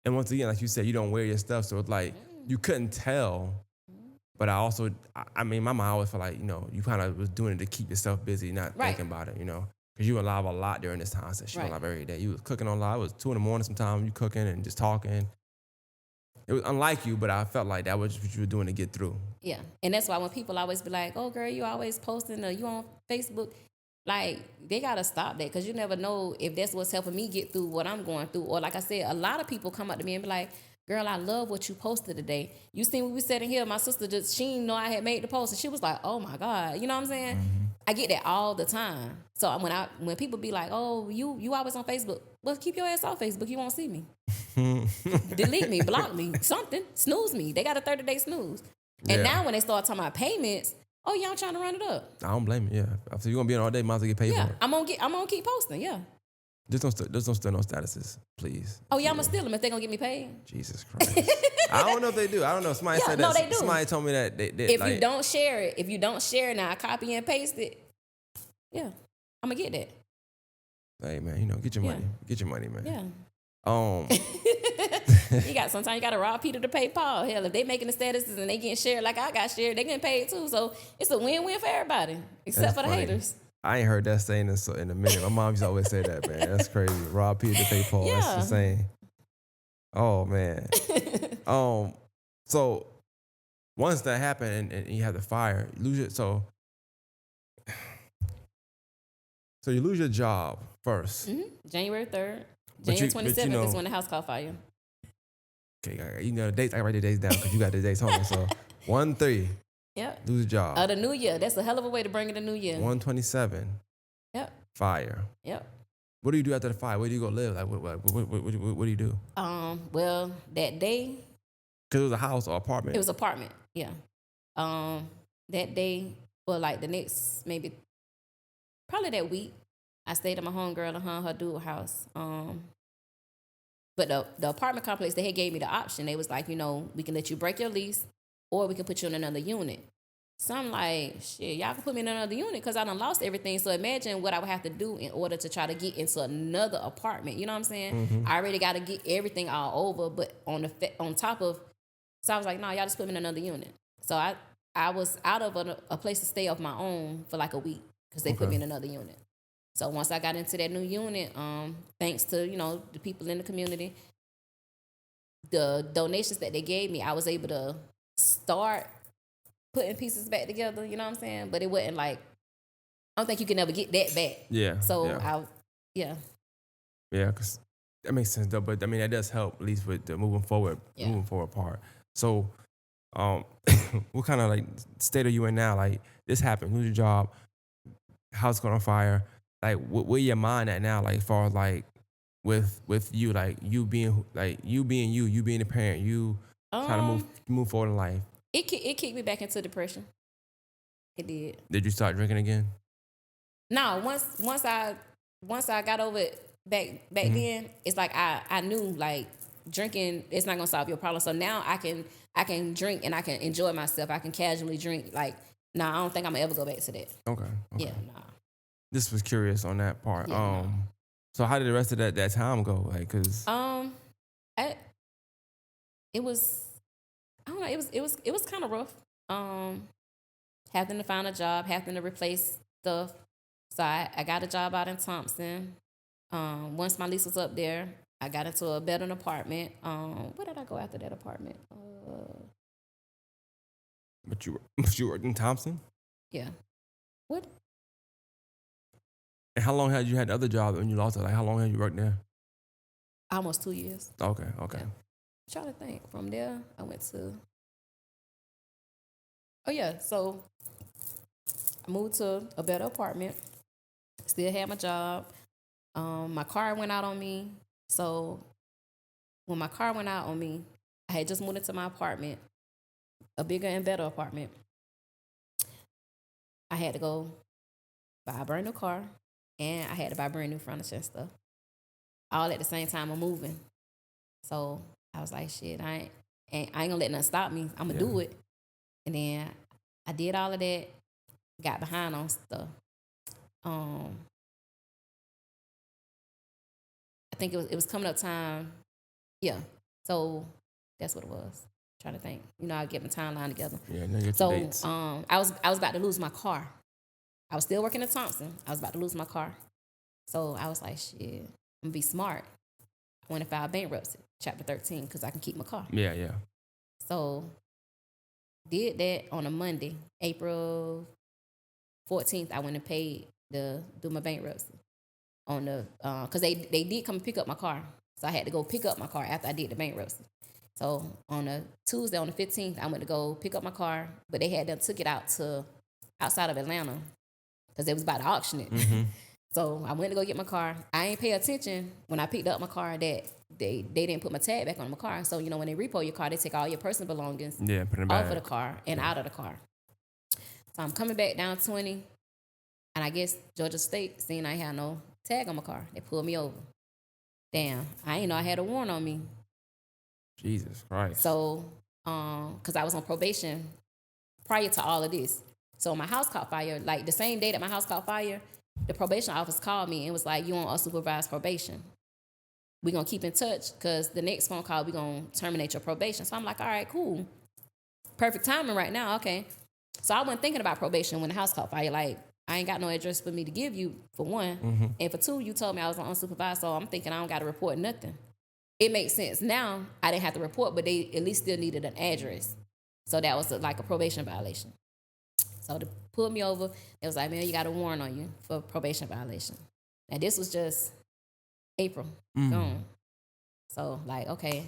And once again, like you said, you don't wear your stuff, so it's like you couldn't tell. But I also, I mean, my mind always felt like, you kind of was doing it to keep yourself busy, not Right. thinking about it, Because you were live a lot during this time. Since you were Right. live every day. You was cooking on live. It was 2 a.m. sometimes. You cooking and just talking. It was unlike you, but I felt like that was what you were doing to get through. Yeah. And that's why when people always be like, oh, girl, you always posting, or you on Facebook, like, they got to stop that, because you never know if that's what's helping me get through what I'm going through. Or like I said, a lot of people come up to me and be like, girl, I love what you posted today. You seen what we said in here? My sister she didn't know I had made the post, and she was like, oh my God. You know what I'm saying? Mm-hmm. I get that all the time. So when people be like, oh, you always on Facebook, well, keep your ass off Facebook. You won't see me. Delete me, block me, something, snooze me. They got a 30-day snooze. And now when they start talking about payments, oh yeah, I'm trying to run it up. I don't blame you. Yeah, if you're gonna be on all day, might as well get paid for it. I'm gonna keep posting. Yeah. Just don't steal no statuses, please. Oh yeah, I'm gonna steal them if they gonna get me paid. Jesus Christ. I don't know if they do. I don't know. Somebody said that. No, they do. Somebody told me that. If you don't share it, now I copy and paste it. Yeah, I'm gonna get that. Hey man, get your money. Get your money, man. Yeah. Sometimes you gotta rob Peter to pay Paul. Hell, if they making the statuses and they getting shared like I got shared, they getting paid too. So it's a win-win for everybody, except for the haters. I ain't heard that saying in a minute. My mom used to always say that, man. That's crazy. Rob Peter to pay Paul. Yeah. That's insane. Oh man. So once that happened and you have the fire, you lose it. So you lose your job first. Mm-hmm. January 3rd. January 27th is when the house caught fire. Okay, you know the dates. I write the dates down because you got the dates on. So 1/3. Yep. Lose a job. The new year. That's a hell of a way to bring in the new year. 1/27. Yep. Fire. Yep. What do you do after the fire? Where do you go live? Like, what do you do? Well, that day. Because it was a house or apartment? It was apartment, yeah. That day, or like the next, probably that week, I stayed at my homegirl and her dude house. But the apartment complex, they had gave me the option. They was like, we can let you break your lease, or we can put you in another unit. So I'm like, shit, y'all can put me in another unit because I done lost everything. So imagine what I would have to do in order to try to get into another apartment. You know what I'm saying? Mm-hmm. I already got to get everything all over, but on top of, so I was like, no, y'all just put me in another unit. So I was out of a place to stay of my own for like a week because they put me in another unit. So once I got into that new unit, thanks to, the people in the community, the donations that they gave me, I was able to start putting pieces back together, you know what I'm saying? But it wasn't like, I don't think you can ever get that back. Yeah. So Yeah, because that makes sense though. But I mean, that does help at least with the moving forward part. So, what kind of like state are you in now? Like this happened, lose your job, house caught on fire. Like where your mind at now? Like as far as like with you, like you being you being a parent, you trying to move forward in life. It kicked me back into depression. It did. Did you start drinking again? No, once I got over it back mm-hmm. then, it's like I knew like drinking it's not gonna solve your problem. So now I can drink and I can enjoy myself. I can casually drink. Like, I don't think I'm gonna ever go back to that. Okay. Yeah, nah. Just was curious on that part. Yeah, So how did the rest of that time go? Like, cause it was. I don't know. It was kind of rough. Having to find a job, having to replace stuff. So I got a job out in Thompson. Once my lease was up there, I got into a better apartment. Where did I go after that apartment? But you worked in Thompson? Yeah. What? And how long had you had the other job when you lost it? Like how long had you worked there? Almost 2 years. Okay. Yeah. I'm trying to think. From there, I went to. Oh yeah, so I moved to a better apartment. Still had my job. My car went out on me. So when my car went out on me, I had just moved into my apartment, a bigger and better apartment. I had to go buy a brand new car, and I had to buy brand new furniture and stuff, all at the same time I'm moving. So I was like, shit, I ain't gonna let nothing stop me. I'm gonna do it. And then I did all of that, got behind on stuff. I think it was coming up time. Yeah. So that's what it was. Trying to think. I get my timeline together. Yeah, now get So your dates. I was about to lose my car. I was still working at Thompson. I was about to lose my car. So I was like, shit, I'm gonna be smart. I went to file bankruptcy, Chapter 13, because I can keep my car. Yeah. So did that on a Monday, April 14th. I went and paid to do my bankruptcy on the because they did come and pick up my car. So I had to go pick up my car after I did the bankruptcy. So on a Tuesday, on the 15th, I went to go pick up my car, but they had took it out to outside of Atlanta because they was about to auction it. Mm-hmm. So I went to go get my car. I ain't pay attention when I picked up my car that they didn't put my tag back on my car. So, when they repo your car, they take all your personal belongings Put it off back. of the car and out of the car. So I'm coming back down 20, and I guess Georgia State, seeing I had no tag on my car, they pulled me over. Damn, I ain't know I had a warrant on me. Jesus Christ. So, because I was on probation prior to all of this. So my house caught fire. Like the same day that my house caught fire, the probation office called me and was like, you on unsupervised probation. We're going to keep in touch because the next phone call, we're going to terminate your probation. So I'm like, all right, cool. Perfect timing right now. Okay. So I wasn't thinking about probation when the house caught fire. Like, I ain't got no address for me to give you, for one. Mm-hmm. And for two, you told me I was on unsupervised, so I'm thinking I don't got to report nothing. It makes sense. Now, I didn't have to report, but they at least still needed an address. So that was like a probation violation. So they pulled me over. It was like, man, you got a warrant on you for probation violation. And this was just April. Gone. So, like, okay.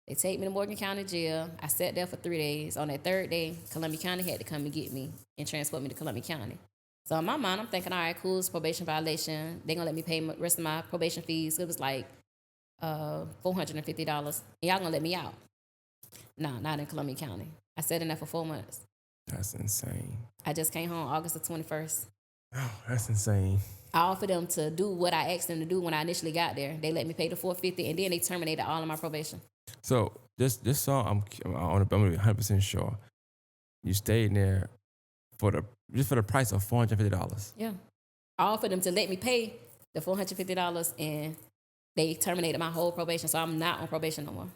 They take me to Morgan County Jail. I sat there for 3 days. On that third day, Columbia County had to come and get me and transport me to Columbia County. So in my mind, I'm thinking, all right, cool, it's probation violation. They're going to let me pay the rest of my probation fees. It was like $450. And y'all going to let me out. No, not in Columbia County. I sat in there for 4 months. That's insane. I just came home August the 21st. Oh, that's insane. I offered them to do what I asked them to do when I initially got there. They let me pay the $450, and then they terminated all of my probation. So just so I'm gonna be 100% sure, you stayed there for the price of $450. Yeah, I offered them to let me pay the $450, and they terminated my whole probation. So I'm not on probation no more.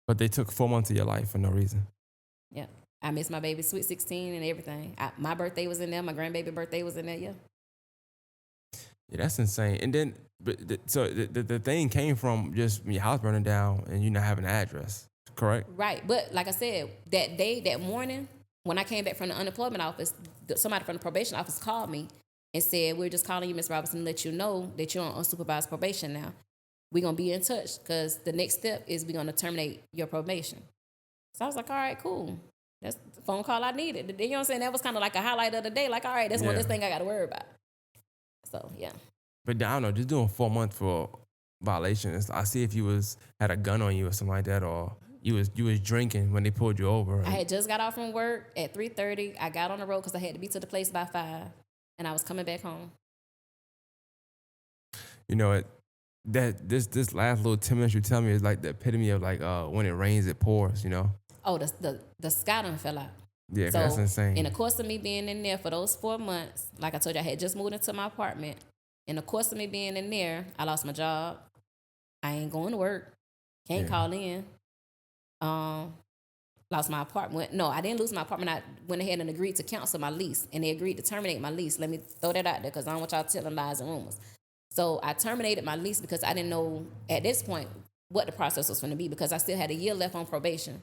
But they took 4 months of your life for no reason. Yeah, I missed my baby's sweet 16 and everything. My birthday was in there. My grandbaby birthday was in there. Yeah. Yeah, that's insane. And then, so the thing came from just your house burning down and you not having an address, correct? Right. But like I said, that morning, when I came back from the unemployment office, somebody from the probation office called me and said, we're just calling you, Ms. Robinson, to let you know that you're on unsupervised probation now. We're going to be in touch because the next step is we're going to terminate your probation. So I was like, all right, cool. That's the phone call I needed. You know what I'm saying? That was kind of like a highlight of the day. Like, all right, that's one less thing I got to worry about. So, yeah. But I don't know, just doing 4 months for violations. I see if you had a gun on you or something like that, or you was drinking when they pulled you over. I had just got off from work at 3:30. I got on the road because I had to be to the place by 5, and I was coming back home. You know, this last little 10 minutes you tell me is like the epitome of like when it rains, it pours, you know? Oh, the sky done fell out. Yeah, So, that's insane. in the course of me being in there for those 4 months, like I told you, I had just moved into my apartment. In the course of me being in there, I lost my job. I ain't going to work. Can't call in. Lost my apartment. No, I didn't lose my apartment. I went ahead and agreed to cancel my lease, and they agreed to terminate my lease. Let me throw that out there because I don't want y'all telling lies and rumors. So I terminated my lease because I didn't know at this point what the process was going to be because I still had a year left on probation.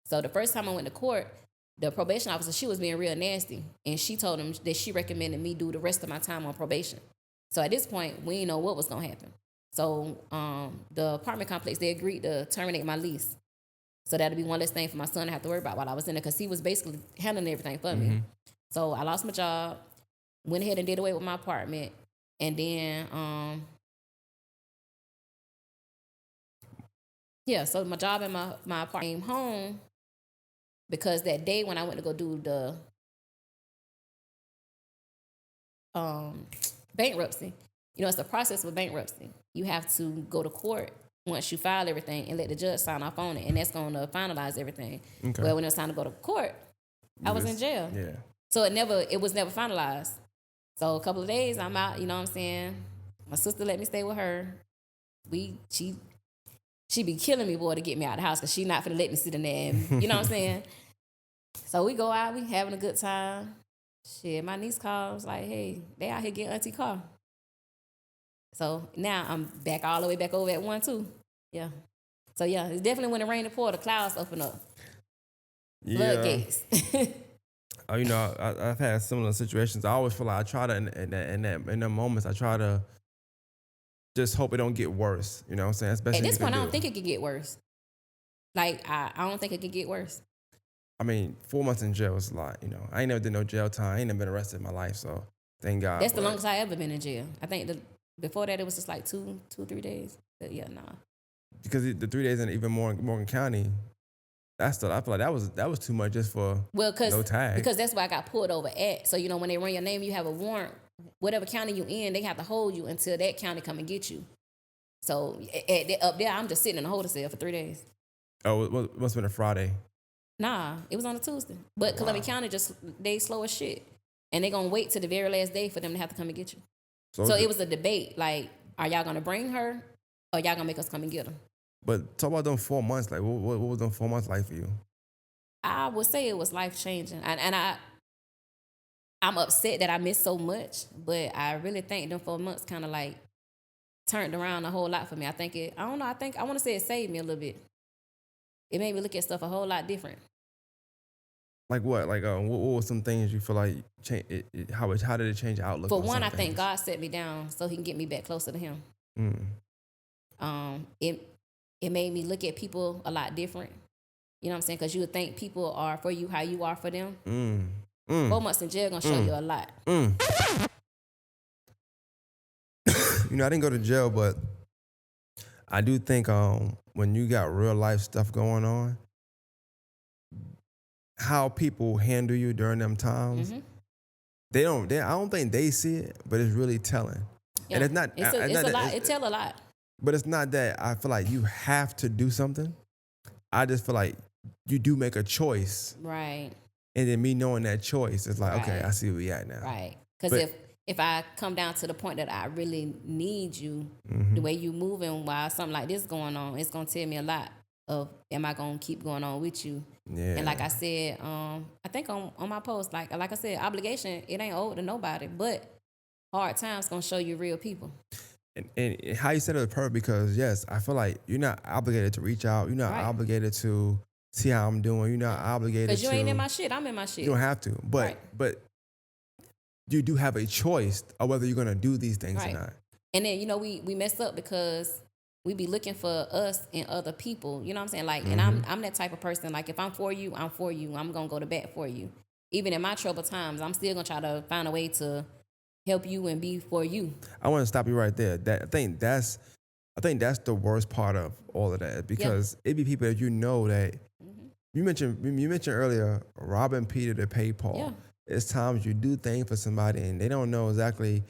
So the first time I went to court, the probation officer, she was being real nasty, and she told him that she recommended me do the rest of my time on probation. So at this point, we didn't know what was going to happen. So the apartment complex, they agreed to terminate my lease. So that'd be one less thing for my son to have to worry about while I was in there because he was basically handling everything for me. So I lost my job, went ahead and did away with my apartment, and then, so my job and my apartment came home because that day when I went to go do the bankruptcy, it's the process with bankruptcy. You have to go to court once you file everything and let the judge sign off on it, and that's going to finalize everything. Okay. Well, when it was time to go to court, I was in jail. Yeah. So it was never finalized. So a couple of days, I'm out, you know what I'm saying? My sister let me stay with her. she be killing me, boy, to get me out of the house because she not finna let me sit in there. And, you know what I'm saying? So we go out, we having a good time. Shit, my niece calls like, hey, they out here getting auntie car. So now I'm back all the way back over at 1, 2. Yeah. So yeah, it's definitely when it rain and pour, the clouds open up. Floodgates. Oh, you know, I've had similar situations. I always feel like I try to in the moments I try to just hope it don't get worse. You know what I'm saying? At this point, I don't think it could get worse. Like I don't think it could get worse. I mean, 4 months in jail is a lot. You know, I ain't never did no jail time. I ain't never been arrested in my life, so thank God. That's the longest I ever been in jail. I think before that it was just like 3 days. But yeah, nah. Because the 3 days in even Morgan County, I feel like that was too much just for no tag. Because that's where I got pulled over at. So you know when they run your name, you have a warrant. Whatever county you in, they have to hold you until that county come and get you. So up there, I'm just sitting in a holding cell for 3 days. Oh, it must have been a Friday. Nah, it was on a Tuesday. But Columbia County they slow as shit, and they gonna wait till the very last day for them to have to come and get you. So it was a debate. Like, are y'all gonna bring her, or y'all gonna make us come and get her? But talk about them 4 months. Like, what was them 4 months like for you? I would say it was life changing, and I'm upset that I missed so much, but I really think them 4 months kind of like turned around a whole lot for me. I want to say it saved me a little bit. It made me look at stuff a whole lot different. Like what? Like what were some things you feel like how did it change your outlook? For one, I think God set me down so He can get me back closer to Him. It made me look at people a lot different. You know what I'm saying? Because you would think people are for you how you are for them. 4 months in jail gonna show you a lot. You know, I didn't go to jail, but I do think when you got real life stuff going on, how people handle you during them times, I don't think they see it, but it's really telling. Yeah. And it's not. It tell a lot. But it's not that I feel like you have to do something. I just feel like you do make a choice. Right. And then me knowing that choice, it's like, okay, I see where we at now. Right. Because if I come down to the point that I really need you, the way you moving while something like this going on, it's going to tell me a lot of, am I going to keep going on with you? Yeah. And like I said, I think on my post, like I said, obligation, it ain't owed to nobody, but hard times going to show you real people. And how you said it was perfect because, yes, I feel like you're not obligated to reach out. You're not obligated to see how I'm doing. You're not obligated to. Because you ain't in my shit. I'm in my shit. You don't have to. But you do have a choice of whether you're going to do these things or not. And then, you know, we mess up because we be looking for us and other people. You know what I'm saying? Like, and I'm that type of person. Like, if I'm for you, I'm for you. I'm going to go to bat for you. Even in my troubled times, I'm still going to try to find a way to help you and be for you. I want to stop you right there. I think that's the worst part of all of that because it be people that you know that you mentioned earlier robbing Peter to pay Paul. Yeah. It's times you do things for somebody and they don't know exactly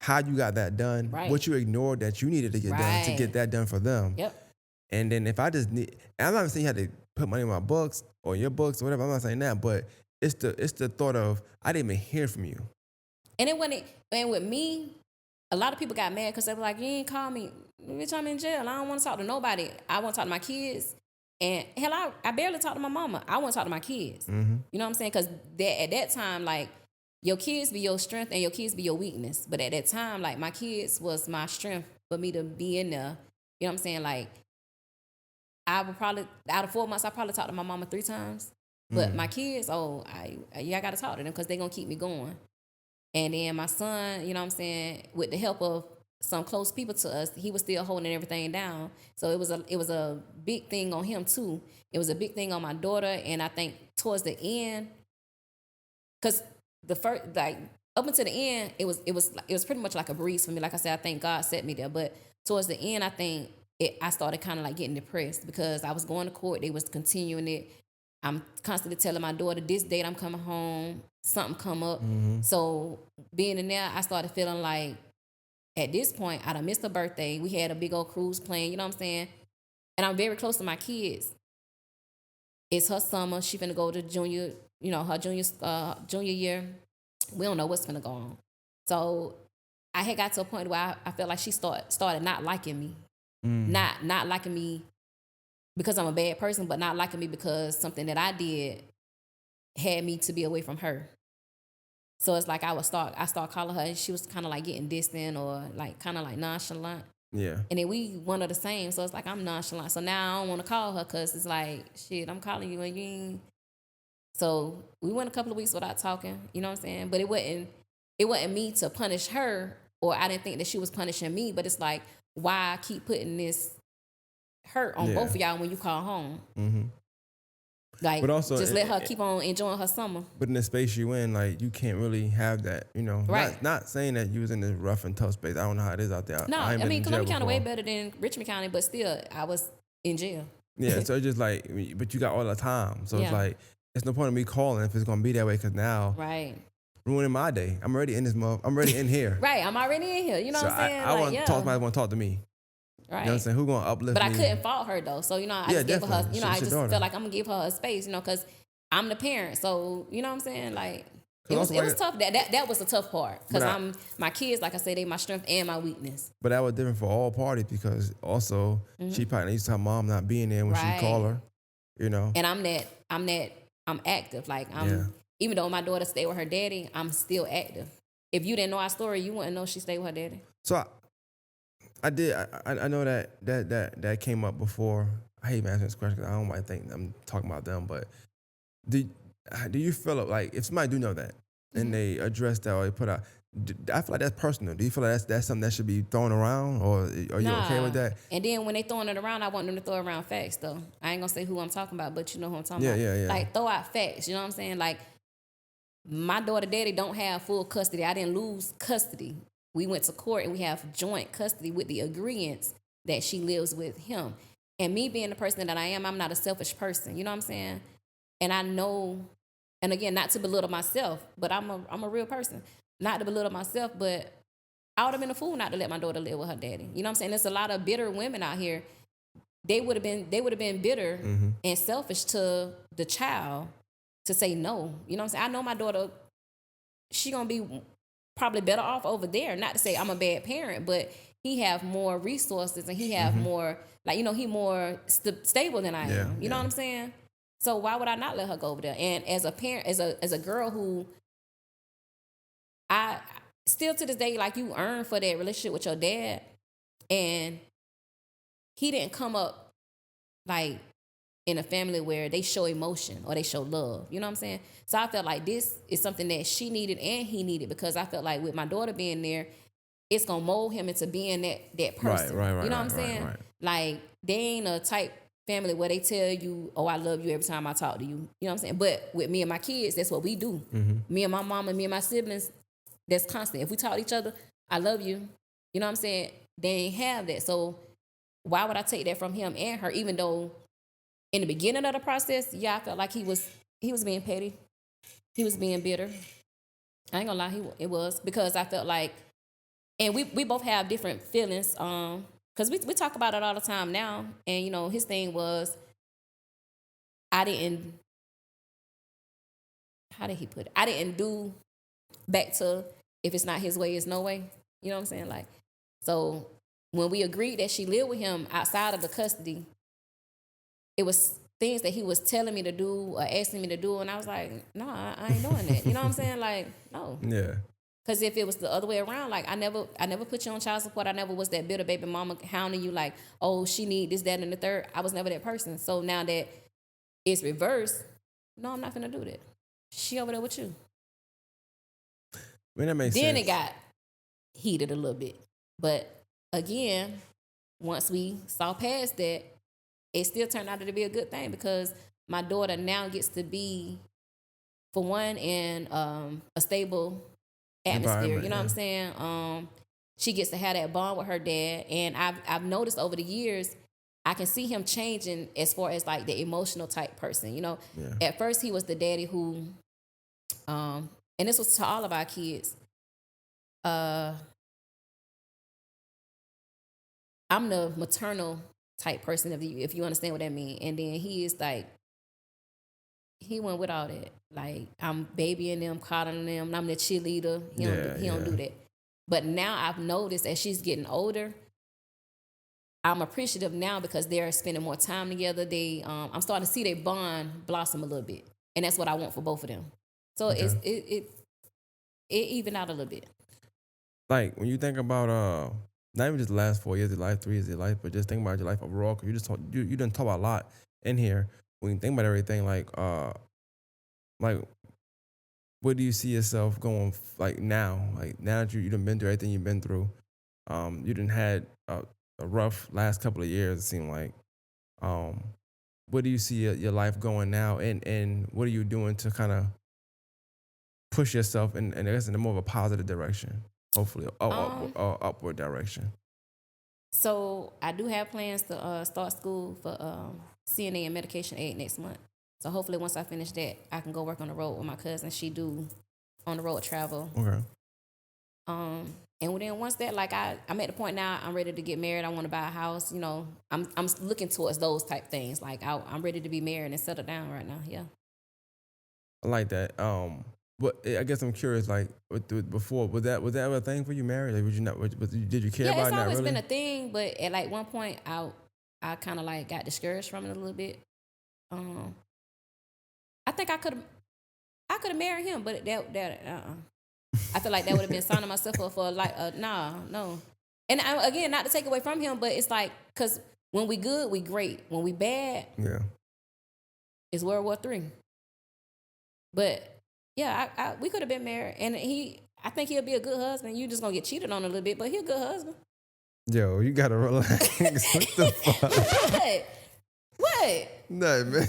how you got that done, what you ignored that you needed to get done to get that done for them. Yep. And then if I just need, and I'm not saying you had to put money in my books or your books or whatever. I'm not saying that, but it's the thought of I didn't even hear from you. And with me, a lot of people got mad because they were like, you ain't call me. Bitch, I'm in jail. I don't want to talk to nobody. I want to talk to my kids. And hell, I barely talk to my mama. I want to talk to my kids. You know what I'm saying? Because at that time, like, your kids be your strength and your kids be your weakness. But at that time, like, my kids was my strength for me to be in there. You know what I'm saying? Like, I would probably, out of 4 months, I probably talked to my mama 3 times. But my kids, I got to talk to them because they're going to keep me going. And then my son, you know what I'm saying, with the help of some close people to us, he was still holding everything down. So it was a big thing on him too. It was a big thing on my daughter, and I think towards the end, because the first, like, up until the end, it was pretty much like a breeze for me. Like I said, I think God set me there. But towards the end, I think I started kind of like getting depressed because I was going to court. They was continuing it. I'm constantly telling my daughter, this date I'm coming home, something come up. So being in there, I started feeling like, at this point, I done missed her birthday. We had a big old cruise plane, you know what I'm saying? And I'm very close to my kids. It's her summer. She finna go to junior year. We don't know what's finna go on. So I had got to a point where I felt like she started not liking me. Not liking me because I'm a bad person, but not liking me because something that I did had me to be away from her. So it's like I start calling her, and she was kind of like getting distant or like kind of like nonchalant. Yeah. And then we one of the same, so it's like I'm nonchalant. So now I don't want to call her because it's like, shit, I'm calling you and you ain't. So we went a couple of weeks without talking, you know what I'm saying? But it wasn't me to punish her, or I didn't think that she was punishing me, but it's like, why I keep putting this hurt on both of y'all when you call home? Mm-hmm. Like, but also, just let her keep on enjoying her summer. But in the space you in, like, you can't really have that, you know. Right. Not saying that you was in this rough and tough space. I don't know how it is out there. No, I mean, Columbia County way before. better than Richmond County, but still, I was in jail. Yeah, so it's just like, but you got all the time. So it's like, it's no point in me calling if it's going to be that way, because now, right, ruining my day. I'm already in this month. I'm already in here. Right, I'm already in here. You know what I'm saying? I want to talk to somebody want to talk to me. Right. You know what I'm saying? Who going to uplift me? But I couldn't fault her, though. So, you know, I just gave her, you know, I just felt like I'm going to give her a space, you know, because I'm the parent. So, you know what I'm saying? Like, it was tough. That was the tough part. Because my kids, like I said, they my strength and my weakness. But that was different for all parties, because also she probably used to her mom not being there when she called her, you know? And I'm active. Like, even though my daughter stayed with her daddy, I'm still active. If you didn't know our story, you wouldn't know she stayed with her daddy. So I did. I know that came up before. I hate answering this question because I don't might think I'm talking about them, but do you feel like if somebody do know that and they address that or they put out, I feel like that's personal. Do you feel like that's something that should be thrown around, or are you okay with that? And then when they throwing it around, I want them to throw around facts, though. I ain't gonna say who I'm talking about, but you know who I'm talking about. Yeah. Like, throw out facts. You know what I'm saying? Like, my daughter daddy don't have full custody. I didn't lose custody. We went to court and we have joint custody with the agreements that she lives with him. And me being the person that I am, I'm not a selfish person. You know what I'm saying? And I know, and again, not to belittle myself, but I'm a real person. Not to belittle myself, but I would have been a fool not to let my daughter live with her daddy. You know what I'm saying? There's a lot of bitter women out here. They would have been bitter and selfish to the child to say no. You know what I'm saying? I know my daughter, she gonna be probably better off over there. Not to say I'm a bad parent, but he have more resources and he have more, like, you know, he more stable than I am. You know what I'm saying? So why would I not let her go over there? And as a parent, as a girl who, I still to this day, like, you earn for that relationship with your dad, and he didn't come up like in a family where they show emotion or they show love. You know what I'm saying? So I felt like this is something that she needed and he needed, because I felt like with my daughter being there, it's gonna mold him into being that person. Right. You know what I'm saying? Right. Like, they ain't a type family where they tell you, oh, I love you every time I talk to you. You know what I'm saying? But with me and my kids, that's what we do. Me and my mom and me and my siblings, that's constant. If we talk to each other, I love you. You know what I'm saying? They ain't have that. So why would I take that from him and her, even though in the beginning of the process, I felt like he was being petty. He was being bitter. I ain't gonna lie, it was, because I felt like, and we both have different feelings, because we talk about it all the time now. And, you know, his thing was, how did he put it? I didn't do back to, if it's not his way, it's no way. You know what I'm saying? Like, so when we agreed that she lived with him outside of the custody, it was things that he was telling me to do or asking me to do, and I was like, no, I ain't doing that. You know what I'm saying? Like, no. Yeah. Because if it was the other way around, like, I never put you on child support. I never was that bitter baby mama hounding you like, oh, she need this, that, and the third. I was never that person. So now that it's reversed, no, I'm not gonna do that. She over there with you. That makes sense. Then it got heated a little bit. But again, once we saw past that, it still turned out to be a good thing, because my daughter now gets to be, for one, in a stable atmosphere. You know what I'm saying? She gets to have that bond with her dad. And I've noticed over the years, I can see him changing as far as like the emotional type person. You know, at first he was the daddy who, and this was to all of our kids, I'm the maternal type person, if you understand what that means. And then he is like, he went with all that. Like, I'm babying them, coddling them, and I'm the cheerleader. He don't do that. But now I've noticed as she's getting older, I'm appreciative now because they're spending more time together. I'm starting to see their bond blossom a little bit, and that's what I want for both of them. So Okay. it even out a little bit. Like when you think about not even just the last 4 years of life, 3 years of life, but just think about your life overall. Cause you done talk about a lot in here. When you think about everything, like where do you see yourself going like now? Like now that you done been through everything you've been through, you done had a rough last couple of years. It seemed like, where do you see your life going now, and what are you doing to kind of push yourself in I guess in a more of a positive direction, hopefully, upward direction. So I do have plans to start school for CNA and medication aid next month. So hopefully once I finish that, I can go work on the road with my cousin. She do on the road travel. Okay. And then once that, like I'm at the point now, I'm ready to get married. I want to buy a house. You know, I'm looking towards those type things. Like I'm ready to be married and settle down right now. Yeah. I like that. But I guess I'm curious. Like before, was that ever a thing for you, married? Like, did you care Yeah, about it? it's Not always really? been a thing, but at like one point, I kind of like got discouraged from it a little bit. I think I could have married him, but I feel like that would have been signing myself up for no. And again, not to take away from him, but it's like because when we good, we great. When we bad, Yeah. it's World War III. But yeah, we could have been married, and I think he'll be a good husband. You just gonna get cheated on a little bit, but he's a good husband. Yo, you gotta relax. What the fuck? What? No, man.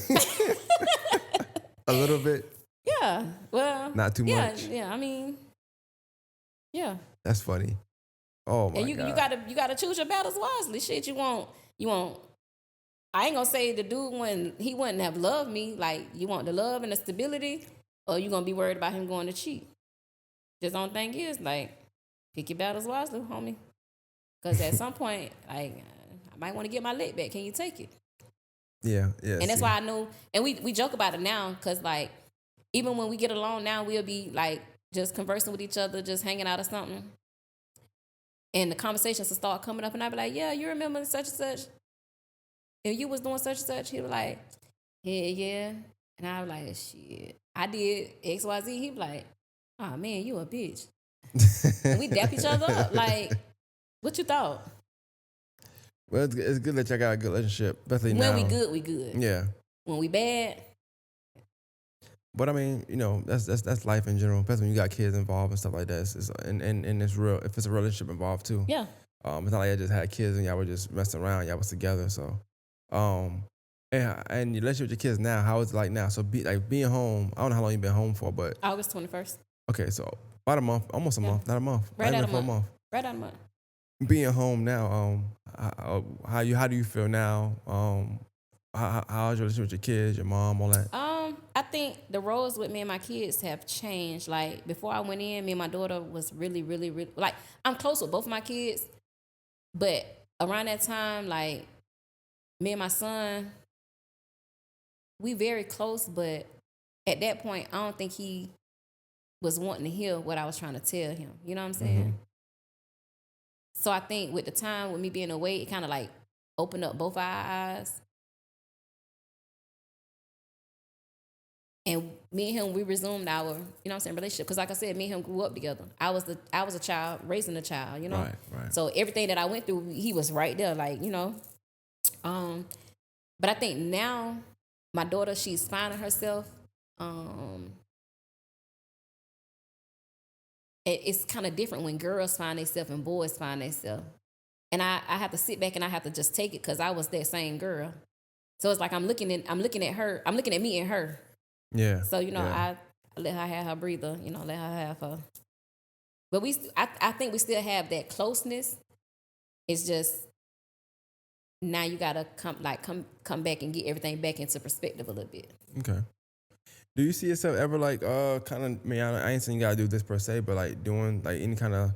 A little bit. Yeah. Well. Not too much. Yeah. I mean. Yeah. That's funny. Oh my God. And you gotta choose your battles wisely. Shit, you won't. I ain't gonna say the dude when he wouldn't have loved me. Like you want the love and the stability, or you gonna be worried about him going to cheat. Just only thing is like pick your battles wisely, homie. Because at some point, like I might want to get my leg back. Can you take it? Yeah. And that's why I know. And we joke about it now because like even when we get along now, we'll be like just conversing with each other, just hanging out or something. And the conversations will start coming up, and I'll be like, yeah, you remember such and such? And you was doing such and such? He was like, yeah. And I was like, shit, I did XYZ. He was like, oh, man, you a bitch. And we dap each other up. Like, what you thought? Well, it's good that y'all got a good relationship, especially now. When we good, we good. Yeah. When we bad. But I mean, you know, that's life in general, especially when you got kids involved and stuff like that. And it's real if it's a relationship involved too. Yeah. It's not like I just had kids and y'all were just messing around. Y'all was together. So, and your relationship with your kids now, how is it like now? So being home. I don't know how long you've been home for, but August 21st. Okay, so about a month, almost a month, not a month, right not out even a month. month. Right out a month. Being home now, how do you feel now? How's your relationship with your kids, your mom, all that? I think the roles with me and my kids have changed. Like before I went in, me and my daughter was really, really, really like I'm close with both of my kids, but around that time, like me and my son, we very close. But at that point, I don't think he was wanting to hear what I was trying to tell him. You know what I'm saying? Mm-hmm. So I think with the time, with me being away, it kind of like opened up both our eyes. And me and him, we resumed our, you know what I'm saying, relationship. Because like I said, me and him grew up together. I was a child, raising a child, you know? Right. So everything that I went through, he was right there, like, you know? But I think now, my daughter, she's finding herself. It's kind of different when girls find themselves and boys find themselves. And I have to sit back and I have to just take it because I was that same girl. So it's like I'm looking at her, I'm looking at me and her. Yeah. So, you know, I let her have her breather, you know, let her have her. But I think we still have that closeness. It's just now you gotta come back and get everything back into perspective a little bit. Okay. Do you see yourself ever like kind of? I mean, I ain't saying you gotta do this per se, but like doing like any kind of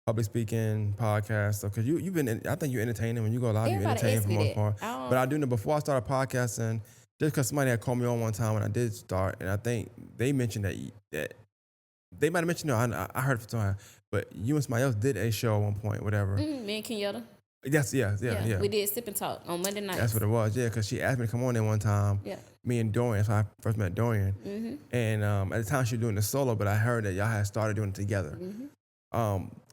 public speaking podcast? Because you've been, I think you're entertaining when you go live. You're entertaining for the most part. But I do know before I started podcasting, just because somebody had called me on one time when I did start, and I think they mentioned that they might have mentioned, no, I heard it from time, but you and somebody else did a show at one point, whatever. Me and Kenyatta. Yes, yeah. We did sip and talk on Monday nights. That's what it was. Yeah, because she asked me to come on there one time. Yeah. Me and Dorian. That's when I first met Dorian. And at the time she was doing the solo, but I heard that y'all had started doing it together.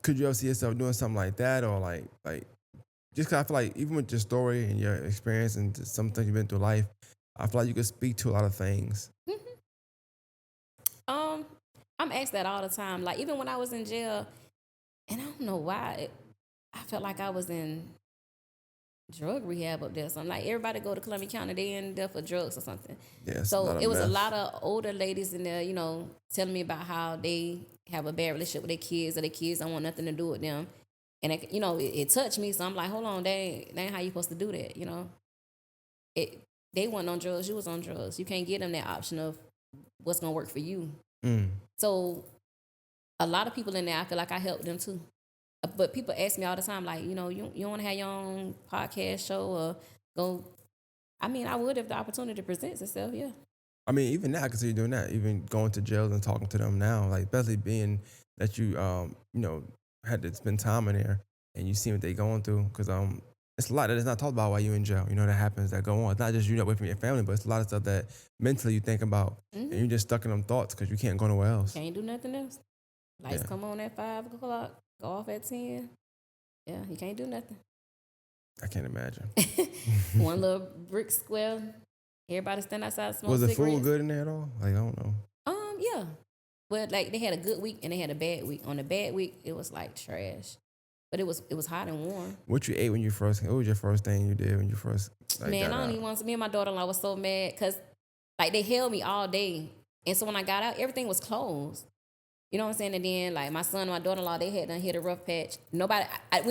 Could you ever see yourself doing something like that, or like just 'cause I feel like even with your story and your experience and just some things you've been through life, I feel like you could speak to a lot of things. I'm asked that all the time. Like even when I was in jail, and I don't know why, I felt like I was in drug rehab up there. So I'm like, everybody go to Columbia County, they in there for drugs or something. Yeah, So it was a lot of older ladies in there, telling me about how they have a bad relationship with their kids, or their kids don't want nothing to do with them. And it touched me. So I'm like, hold on, that ain't how you supposed to do that. They weren't on drugs, you was on drugs. You can't give them that option of what's gonna work for you. So a lot of people in there, I feel like I helped them too. But people ask me all the time, like, you don't want to have your own podcast show or go. I mean, I would if the opportunity presents itself, yeah. I mean, even now I can see you doing that, even going to jails and talking to them now, like especially being that you, had to spend time in there and you see what they going through. Because it's a lot that is not talked about while you're in jail. That happens, that go on. It's not just you away from your family, but it's a lot of stuff that mentally you think about, and you're just stuck in them thoughts because you can't go nowhere else. Can't do nothing else. Lights come on at 5 o'clock, go off at 10. Yeah, you can't do nothing. I can't imagine. One little brick square. Everybody stand outside smoking Was the cigarettes. food good in there at all? Like, I don't know. Yeah. Well, like they had a good week and they had a bad week. On the bad week, it was like trash. But it was hot and warm. What you ate when you first? What was your first thing you did when you first? Man, I don't even want to. Me and my daughter-in-law was so mad because, like, they held me all day, and so when I got out, everything was closed. You know what I'm saying? And then, like, my son and my daughter-in-law, they had done hit a rough patch. We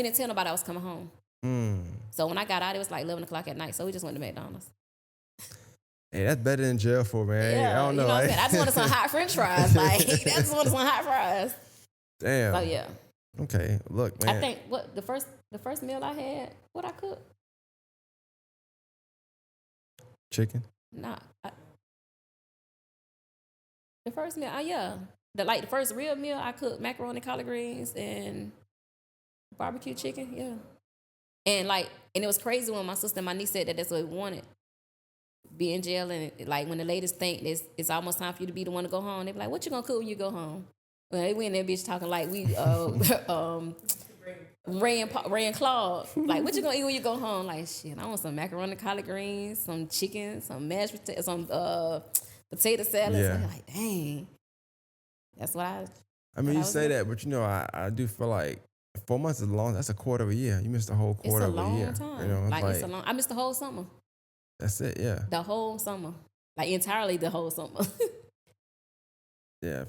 didn't tell nobody I was coming home. So when I got out, it was like 11 o'clock at night. So we just went to McDonald's. Hey, that's better than jail for, man. Yeah, I don't know. You know what I'm saying? I just wanted some hot French fries. Like, I just wanted some hot fries. Damn. So yeah. Okay, look, man. I think the first meal I had, what I cooked? Chicken? Nah. The first meal, the first real meal I cooked macaroni, collard greens, and barbecue chicken. Yeah. And it was crazy when my sister and my niece said that that's what we wanted. Be in jail, and like when the ladies think it's almost time for you to be the one to go home, they be like, "What you gonna cook when you go home?" Well, they went in that bitch talking like we Ray and Claude. Like, what you gonna eat when you go home? Like, shit, I want some macaroni, collard greens, some chicken, some mashed potatoes, some potato salad. Yeah. So I'm like, dang, that's what I mean, you say that, but I do feel like 4 months is long. That's a quarter of a year. You missed a whole quarter of a year. It's a long time. It's I missed the whole summer. That's it, yeah. The whole summer. Like, entirely the whole summer. Yeah.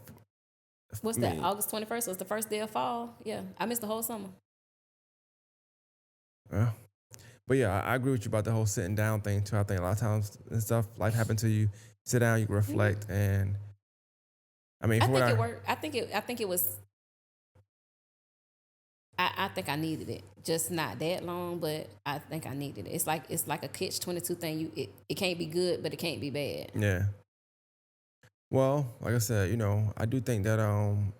What's that? August 21st was the first day of fall. Yeah, I missed the whole summer. Yeah. But yeah, I agree with you about the whole sitting down thing too. I think a lot of times and stuff, life happened to you, sit down, you can reflect, and I mean, I think it worked. I think it was. I think I needed it. Just not that long, but I think I needed it. It's like a catch-22 thing. It can't be good, but it can't be bad. Yeah. Well, like I said, I do think that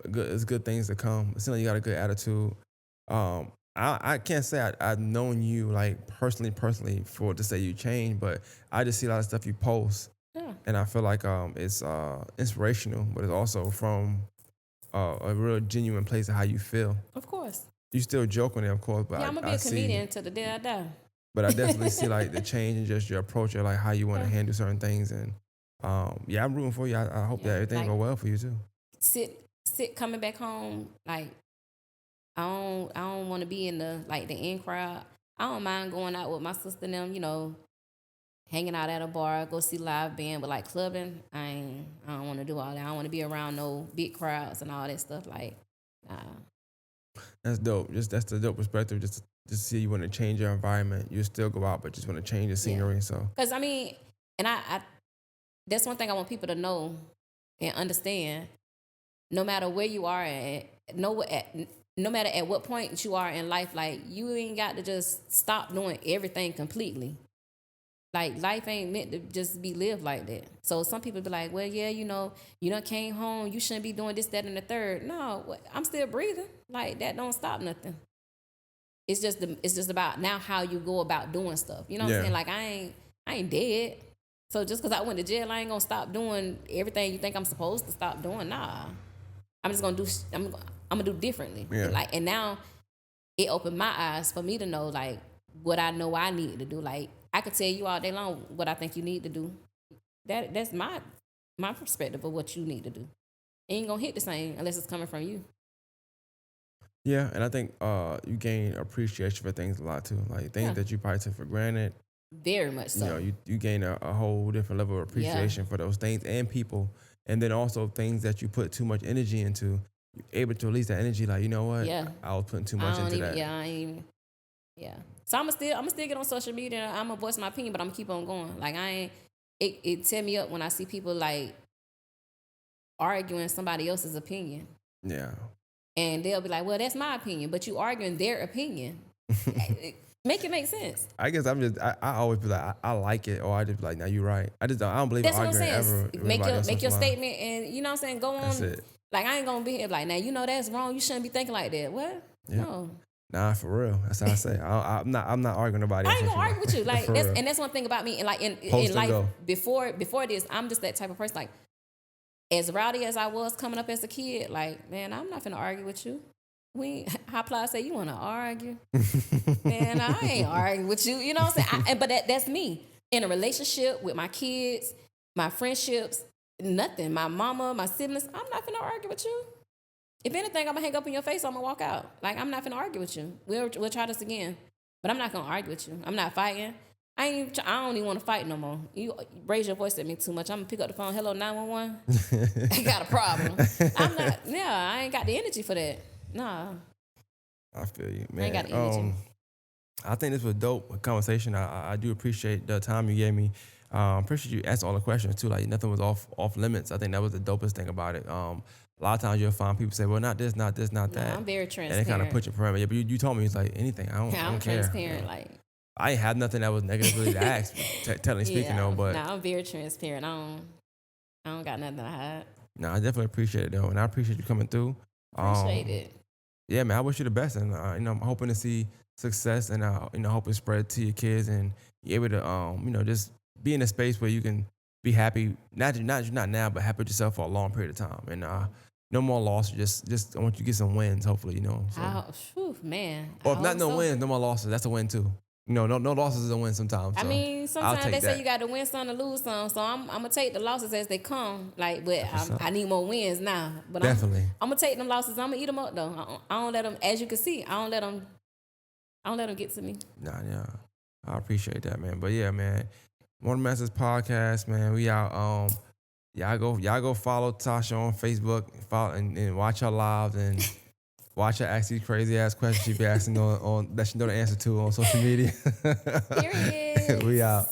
it's good things to come. It seems like you got a good attitude. I can't say I've known you like personally for to say you changed, but I just see a lot of stuff you post, and I feel like it's inspirational, but it's also from a real genuine place of how you feel. Of course. You still joke on it, of course, but I'm gonna be a comedian till the day I die. But I definitely see like the change in just your approach or like how you want to handle certain things, and I'm rooting for you. I hope that everything go well for you too. Sit coming back home, like I don't want to be in the in crowd. I don't mind going out with my sister and them, hanging out at a bar, go see live band, but like clubbing, I don't want to do all that. I don't want to be around no big crowds and all that stuff. Like, nah. That's dope. That's the dope perspective. Just see you want to change your environment. You still go out, but just want to change the scenery. Yeah. So, because I mean, and I that's one thing I want people to know and understand. No matter where you are no matter at what point you are in life, like you ain't got to just stop doing everything completely. Like life ain't meant to just be lived like that. So some people be like, well, yeah, you done came home, you shouldn't be doing this, that, and the third. No, I'm still breathing. Like that don't stop nothing. it's just about now how you go about doing stuff. You know what I'm saying? Like I ain't dead. So just because I went to jail, I ain't gonna stop doing everything you think I'm supposed to stop doing. Nah, I'm just gonna do. I'm gonna do differently. Yeah. Like, and now it opened my eyes for me to know like what I know I need to do. Like I could tell you all day long what I think you need to do. That's my perspective of what you need to do. It ain't gonna hit the same unless it's coming from you. Yeah, and I think you gain appreciation for things a lot too. Like things that you probably took for granted. Very much so. You know, you gain a whole different level of appreciation for those things and people. And then also things that you put too much energy into, you're able to release that energy. Like, you know what? Yeah. I was putting too much into that. Yeah, I ain't even. Yeah. So I'm still get on social media. I'm gonna voice my opinion, but I'm gonna keep on going. Like I ain't. It tear me up when I see people like arguing somebody else's opinion. Yeah. And they'll be like, "Well, that's my opinion," but you arguing their opinion. Make it make sense. I guess I always be like, I like it, or I just be like, no, you're right. I don't believe in That's what I'm arguing saying. ever. Make your statement, and you know what I'm saying. Go on. That's it. Like I ain't gonna be here like, now you know that's wrong. You shouldn't be thinking like that. What? Yeah. No. Nah, for real. That's how I say. I'm not arguing about it. I ain't gonna argue with you. Like real. that's one thing about me. And like in life, before this, I'm just that type of person. Like as rowdy as I was coming up as a kid, like man, I'm not gonna argue with you. How Ply say you want to argue? Man, I ain't arguing with you. You know what I'm saying? But that's me. In a relationship with my kids, my friendships, nothing. My mama, my siblings, I'm not going to argue with you. If anything, I'm going to hang up in your face, I'm going to walk out. Like, I'm not going to argue with you. We'll try this again. But I'm not going to argue with you. I'm not fighting. I don't even want to fight no more. You raise your voice at me too much, I'm going to pick up the phone. Hello, 911. I got a problem. I ain't got the energy for that. Nah. I feel you, man. I ain't got the energy. I think this was a dope conversation. I do appreciate the time you gave me. Appreciate you asking all the questions too. Like nothing was off limits. I think that was the dopest thing about it. A lot of times you'll find people say, well, not this, not this, not that. I'm very transparent. And they kind of put your parameter. Yeah, but you told me it's like anything. I don't care. I'm transparent. Like I ain't had nothing that was negatively to ask, speaking though. But I'm very transparent. I don't got nothing to hide. No, I definitely appreciate it though, and I appreciate you coming through. Appreciate it. Yeah, man. I wish you the best, and I'm hoping to see success, and hope it spread to your kids, and you're able to just be in a space where you can be happy, not now, but happy with yourself for a long period of time, and no more losses. Just I want you to get some wins, hopefully, So. Man. Or if not no wins, no more losses. That's a win too. No losses is a win sometimes. So I mean, sometimes they say you got to win some to lose some. So I'm gonna take the losses as they come. Like, but I need more wins now. But definitely, I'm gonna take them losses. I'm gonna eat them up though. I don't let them. As you can see, I don't let them get to me. Nah, yeah, I appreciate that, man. But yeah, man, Morning Masters podcast, man. We out. Y'all go follow Tasha on Facebook, follow and watch her lives and. Watch her ask these crazy ass questions she be asking on that she know the answer to on social media. Period. We out.